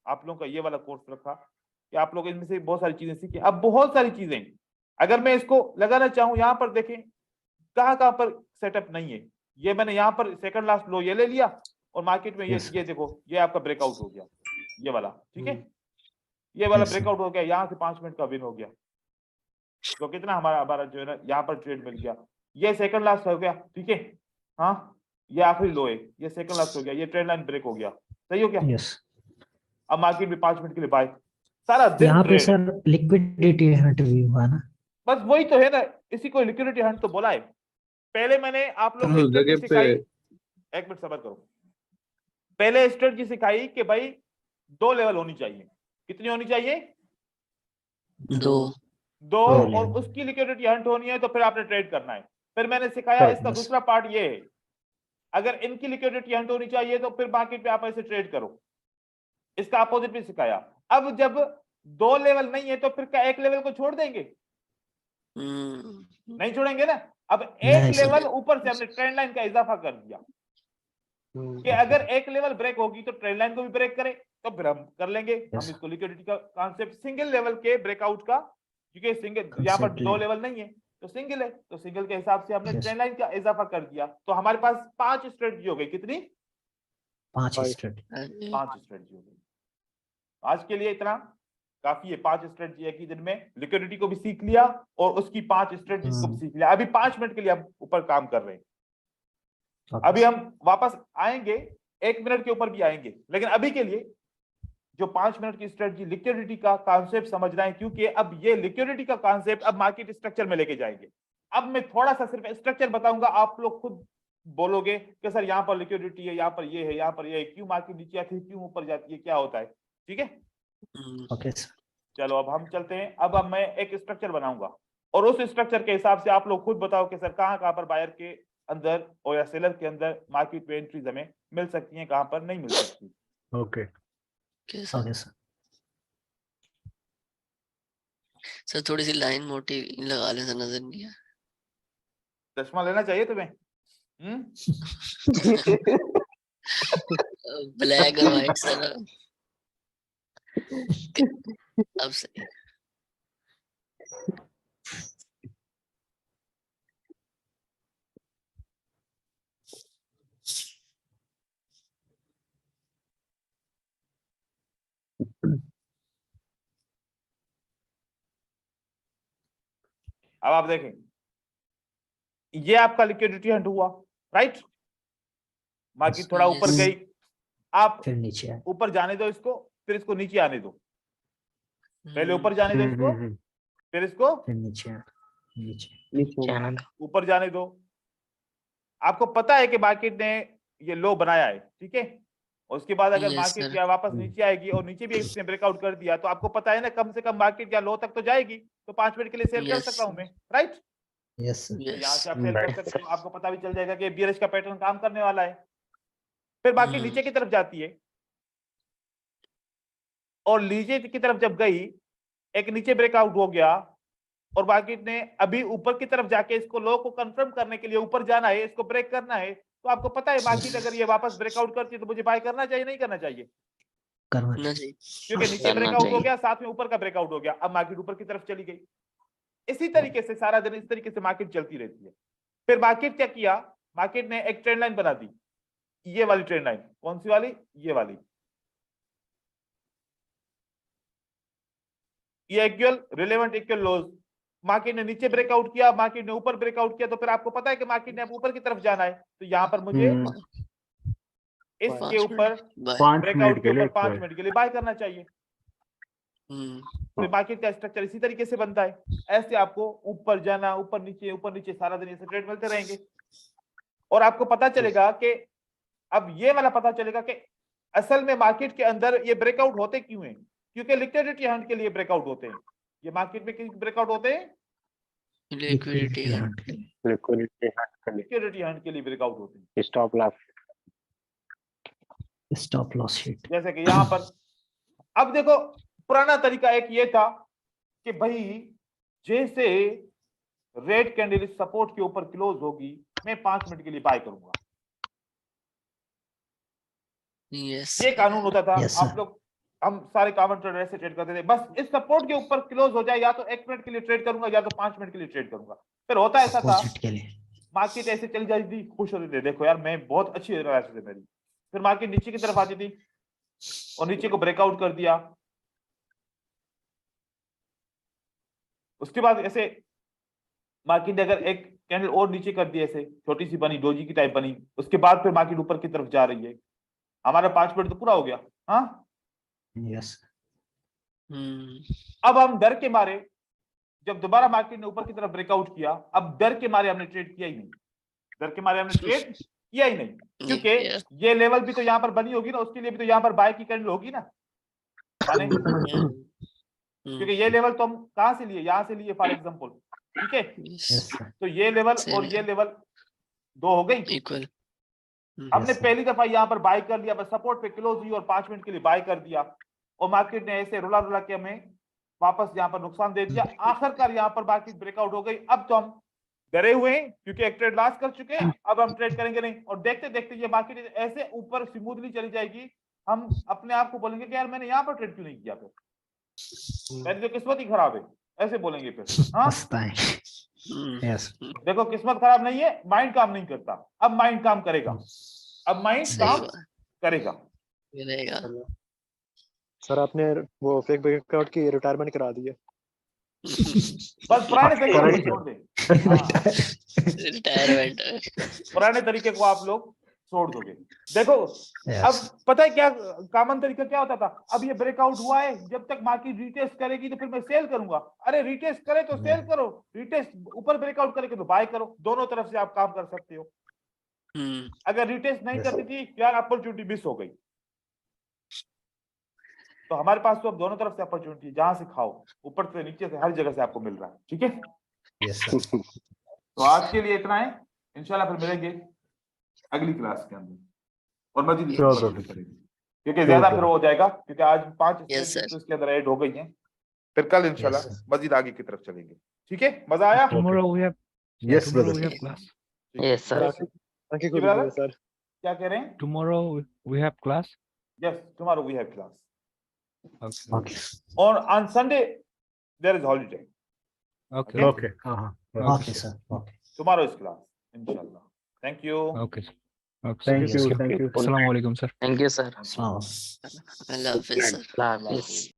आप लोगों का ये वाला कोर्स रखा, कि आप लोग इनमें से बहुत सारी चीजें सीखें। अब बहुत सारी चीजें अगर मैं इसको लगाना चाहूँ, यहाँ पर देखें कहाँ पर सेटअप नहीं है। ये मैंने यहाँ पर सेकंड लास्ट लो ये ले लिया, और मार्केट में Yes. ये देखो, ये आपका ब्रेकआउट हो गया, ये वाला, ठीक है। ये वाला Yes, sir. ब्रेकआउट हो गया, यहाँ से 5 मिनट का विन हो गया, तो कितना हमारा जो है ना, यहाँ पर ट्रेड मिल गया। ये सेकंड लास्ट हो गया, ठीक है। हाँ, ये आखिरी लो है, ये सेकंड लास्ट हो गया, ये ट्रेंड लाइन ब्रेक हो गया, सही हो गया। Yes. अब मार्केट में 5 मिनट के लिए बाय, सारा दिन यहाँ पे ट्रेड। सर लिक्विडिटी हट भी हुआ ना। बस वही तो है ना, इसी को लिक्विडिटी हंट तो बोला है। पहले मैंने आप लोगों को स्ट्रेटजी सिखाई, 1 मिनट सब्र करो। पहले स्ट्रेटजी सिखाई कि भाई 2 लेवल होनी चाहिए। कितनी होनी चाहिए? 2. 2, level. और उसकी लिक्विडिटी हंट होनी है, तो फिर आपने ट्रेड करना है। फिर मैंने सिखाया Right, इसका yes. दूसरा पार्ट ये है, अगर इनकी लिक्विडिटी हंट होनी चाहिए तो फिर मार्केट पे आप ऐसे ट्रेड करो। इसका अपोजिट भी सिखाया। अब जब 2 लेवल नहीं है, तो फिर क्या 1 लेवल को छोड़ देंगे? नहीं छोड़ेंगे ना। अब 1 नहीं, sir. लेवल ऊपर से हमने ट्रेंड लाइन का इजाफा कर दिया, कि अगर 1 लेवल ब्रेक होगी तो ट्रेंड लाइन को भी ब्रेक करे, तो फिर हम कर लेंगे। हम Yes. इसको लिक्विडिटी का कॉन्सेप्ट सिंगल लेवल के ब्रेकआउट का, क्योंकि सिंगल यहाँ पर Concept 2 है। लेवल नहीं है, तो सिंगल है, तो सिंगल के हिसाब से हमने Yes. ट्रेंड लाइन का इजाफा कर दिया। तो हमारे पास 5 स्ट्रेटजी हो गई। कितनी? 5 Five. स्ट्रेट। 5 स्ट्रेटजी हो गई। आज के लिए इतना काफी है। 5 स्ट्रेटजी एक ही दिन में, लिक्विडिटी को भी सीख लिया और उसकी 5 स्ट्रेटजी को भी सीख लिया। अभी 5 मिनट के लिए हम ऊपर काम कर रहे हैं। अभी हम वापस आएंगे, 1 मिनट के ऊपर भी आएंगे, लेकिन अभी के लिए जो 5 मिनट की स्ट्रेटजी, लिक्विडिटी का कॉन्सेप्ट समझना है, क्योंकि अब ये लिक्विडिटी का कॉन्सेप्ट अब मार्केट स्ट्रक्चर में लेके जाएंगे। अब मैं थोड़ा सा सिर्फ स्ट्रक्चर बताऊंगा, आप लोग खुद बोलोगे कि सर यहाँ पर लिक्विडिटी है, यहाँ पर ये है, यहाँ पर ये है, क्यों मार्केट नीचे आती है, क्यों ऊपर जाती है, क्या होता है, ठीक है। Okay sir. चलो अब हम चलते हैं। अब मैं एक स्ट्रक्चर बनाऊंगा, और उस स्ट्रक्चर के हिसाब से आप लोग खुद बताओ कि सर कहाँ पर बायर के अंदर और या सेलर के अंदर मार्केट में एंट्रीज हमें मिल सकती हैं, कहाँ पर नहीं मिल सकती। Okay okay sir. सर थोड़ी सी लाइन मोटी लगा लें, सर नजर नहीं आया। चश्मा लेना चाहिए तुम्हें। ब्लैक और व्हाइट सर। अब सही। अब आप देखें, ये आपका लिक्विडिटी हंट हुआ, राइट। मार्केट थोड़ा ऊपर Yes. गई, आप फिर नीचे आए। ऊपर जाने दो इसको, फिर इसको नीचे आने दो। पहले ऊपर जाने दो इसको, फिर इसको फिर नीचे आए। नीचे नीचे आना था। ऊपर जाने दो। आपको पता है कि मार्केट ने ये लो बनाया है, ठीक है। उसके बाद अगर Yes, मार्केट sir. या वापस नीचे आएगी और नीचे भी इसने ब्रेकआउट कर दिया, तो आपको पता है ना कम से कम मार्केट या लो तक तो जाएगी, तो 5 मिनट के लिए सेल कर Yes. सकता हूं मैं, राइट। Yes sir. तो यहाँ Yes. से आप सेल कर सकते हो, आपको पता भी चल जाएगा कि बियरिश का पैटर्न काम करने वाला है। फिर मार्केट नीचे की तरफ जाती है, और नीचे की तरफ जब गई, एक नीचे ब्रेकआउट हो गया, और मार्केट ने अभी ऊपर की तरफ जाके इसको लो को कंफर्म करने के लिए ऊपर जाना है, इसको ब्रेक करना है। तो आपको पता है मार्केट अगर ये वापस ब्रेकआउट करती है तो मुझे बाय करना चाहिए, नहीं करना चाहिए? करना करना चाहिए। क्योंकि नीचे करना ब्रेकआउट हो चाहिए। गया, साथ में ऊपर का ब्रेकआउट हो गया, अब मार्केट ऊपर की तरफ चली गई। इसी तरीके से सारा दिन इस तरीके से मार्केट चलती रहती है। फिर मार्केट क्या किया, मार्केट ने एक ट्रेंड लाइन बना दी, ये वाली ट्रेंड लाइन। कौन सी वाली? ये वाली। ये इक्वल रिलेवेंट इक्वल लोज। मार्केट ने नीचे ब्रेकआउट किया, मार्केट ने ऊपर ब्रेकआउट किया, तो फिर आपको पता है कि मार्केट ने अब ऊपर की तरफ जाना है, तो यहां पर मुझे इसके 5 ऊपर मिनट। पाँच ब्रेकआउट मिनट के के लिए ऊपर 5 मिनट के लिए बाय करना चाहिए। तो मार्केट का स्ट्रक्चर इसी तरीके से बनता है। ऐसे आपको ऊपर जाना, ऊपर नीचे सारा दिन ऐसे ट्रेड मिलते रहेंगे, और आपको पता चलेगा कि अब ये वाला पता चलेगा कि असल में मार्केट के अंदर ये ब्रेकआउट होते क्यों हैं। क्योंकि लिक्विडिटी हंट के लिए ब्रेकआउट होते हैं। ये मार्केट में किस ब्रेकआउट होते हैं? लिक्विडिटी लिक्विडिटी लिक्विडिटी हंट के लिए ब्रेकआउट होते हैं। Stop loss. Stop loss sheet. जैसे कि यहां पर अब देखो, पुराना तरीका एक ये था कि भाई जैसे रेड कैंडल सपोर्ट के ऊपर क्लोज होगी, मैं 5 मिनट के लिए बाय करूंगा। यस। ये कानून होता था। Yes, sir. आप लोग, हम सारे कॉमन ट्रेडर ऐसे ट्रेड करते थे, बस इस सपोर्ट के ऊपर क्लोज हो जाए, या तो 1 मिनट के लिए ट्रेड करूंगा या तो 5 मिनट के लिए ट्रेड करूंगा। फिर होता ऐसा था, अपोजिट के लिए। मार्केट ऐसे चली जाती थी, खुश होती थी, देखो यार मैं बहुत अच्छी एनालिसिस है मेरी। फिर मार्केट नीचे की तरफ आती थी और नीचे को ब्रेकआउट कर दिया। उसके बाद ऐसे मार्केट ने अगर एक कैंडल और नीचे कर दी, ऐसे छोटी सी बनी, डोजी की टाइप बनी, उसके बाद फिर मार्केट ऊपर की तरफ जा रही है। हमारा 5 मिनट तो पूरा हो गया। हाँ, यस। अब हम डर के मारे, जब दोबारा मार्केट ने ऊपर की तरफ ब्रेकआउट किया, अब डर के मारे हमने ट्रेड किया ही नहीं। डर के मारे हमने ट्रेड किया ही नहीं, क्योंकि ये लेवल भी तो यहाँ पर बनी होगी ना, उसके लिए भी तो यहाँ पर बाय की कैंडल होगी ना, माने क्योंकि ये लेवल तो हम कहां से लिए, यहाँ से लिए फॉर एग्जांपल, ठीक है। Yes sir. तो ये लेवल और ये लेवल 2 हो गई इक्वल। हमने sir. पहली दफा यहाँ पर बाय कर लिया, बस सपोर्ट पे क्लोज हुई और 5 मिनट के लिए बाय कर दिया, और मार्केट ने ऐसे रुला रुला के हमें वापस यहाँ पर नुकसान दे दिया। आखिरकार यहाँ पर मार्केट ब्रेकआउट हो गई। अब तो हम डरे हुए हैं क्योंकि एक ट्रेड लॉस कर चुके हैं, अब हम ट्रेड करेंगे नहीं, और देखते देखते ये मार्केट ऐसे ऊपर स्मूथली चली जाएगी, हम अपने आप को बोलेंगे कि यार मैंने यहाँ पर ट्रेड क्यों नहीं किया, फिर मेरी तो किस्मत ही खराब है, ऐसे बोलेंगे फिर। हाँ, यस। देखो किस्मत खराब नहीं है, माइंड काम नहीं करता। अब माइंड काम करेगा, अब माइंड काम करेगा। सर आपने वो फेक ब्रेकआउट की रिटायरमेंट करा दी है। बस पुराने तरीके को छोड़ दे। रिटायरमेंट। पुराने तरीके को आप लोग छोड़ दोगे। देखो अब पता है क्या कॉमन तरीका क्या होता था, अब ये ब्रेकआउट हुआ है, जब तक मार्केट रिटेस्ट करेगी तो फिर मैं सेल करूंगा। अरे रिटेस्ट करे तो सेल करो, रिटेस्ट ऊपर ब्रेकआउट करेगी तो बाय करो, दोनों तरफ से आप काम कर सकते हो। अगर रिटेस्ट नहीं करती थी यार, अपॉर्चुनिटी मिस हो गई। तो हमारे पास तो अब दोनों तरफ से अपॉर्चुनिटी, जहां से खाओ, ऊपर से नीचे से हर जगह से आपको मिल रहा है, ठीक है। Yes sir. तो आज के लिए इतना है, इंशाल्लाह फिर मिलेंगे अगली क्लास के अंदर, और मजीद करेंगे क्योंकि ज्यादा फिर हो जाएगा, क्योंकि आज 5 इसके अंदर ऐड हो गई हैं। फिर कल इंशाल्लाह मजीद आगे की तरफ चलेंगे, ठीक है। मजा आया? Yes brother. Yes sir. Thank you brother. Sir क्या कह रहे हैं? Tomorrow we have class. Yes, tomorrow we have class. Okay. Or on Sunday there is holiday. Okay. Okay हाँ हाँ okay sir. Okay. Tomorrow is class, inshallah. Thank you. Okay. Okay. Thank you. Assalamu alaikum, sir. Thank you, sir. Salam. Allah Hafiz, sir. Allah Hafiz.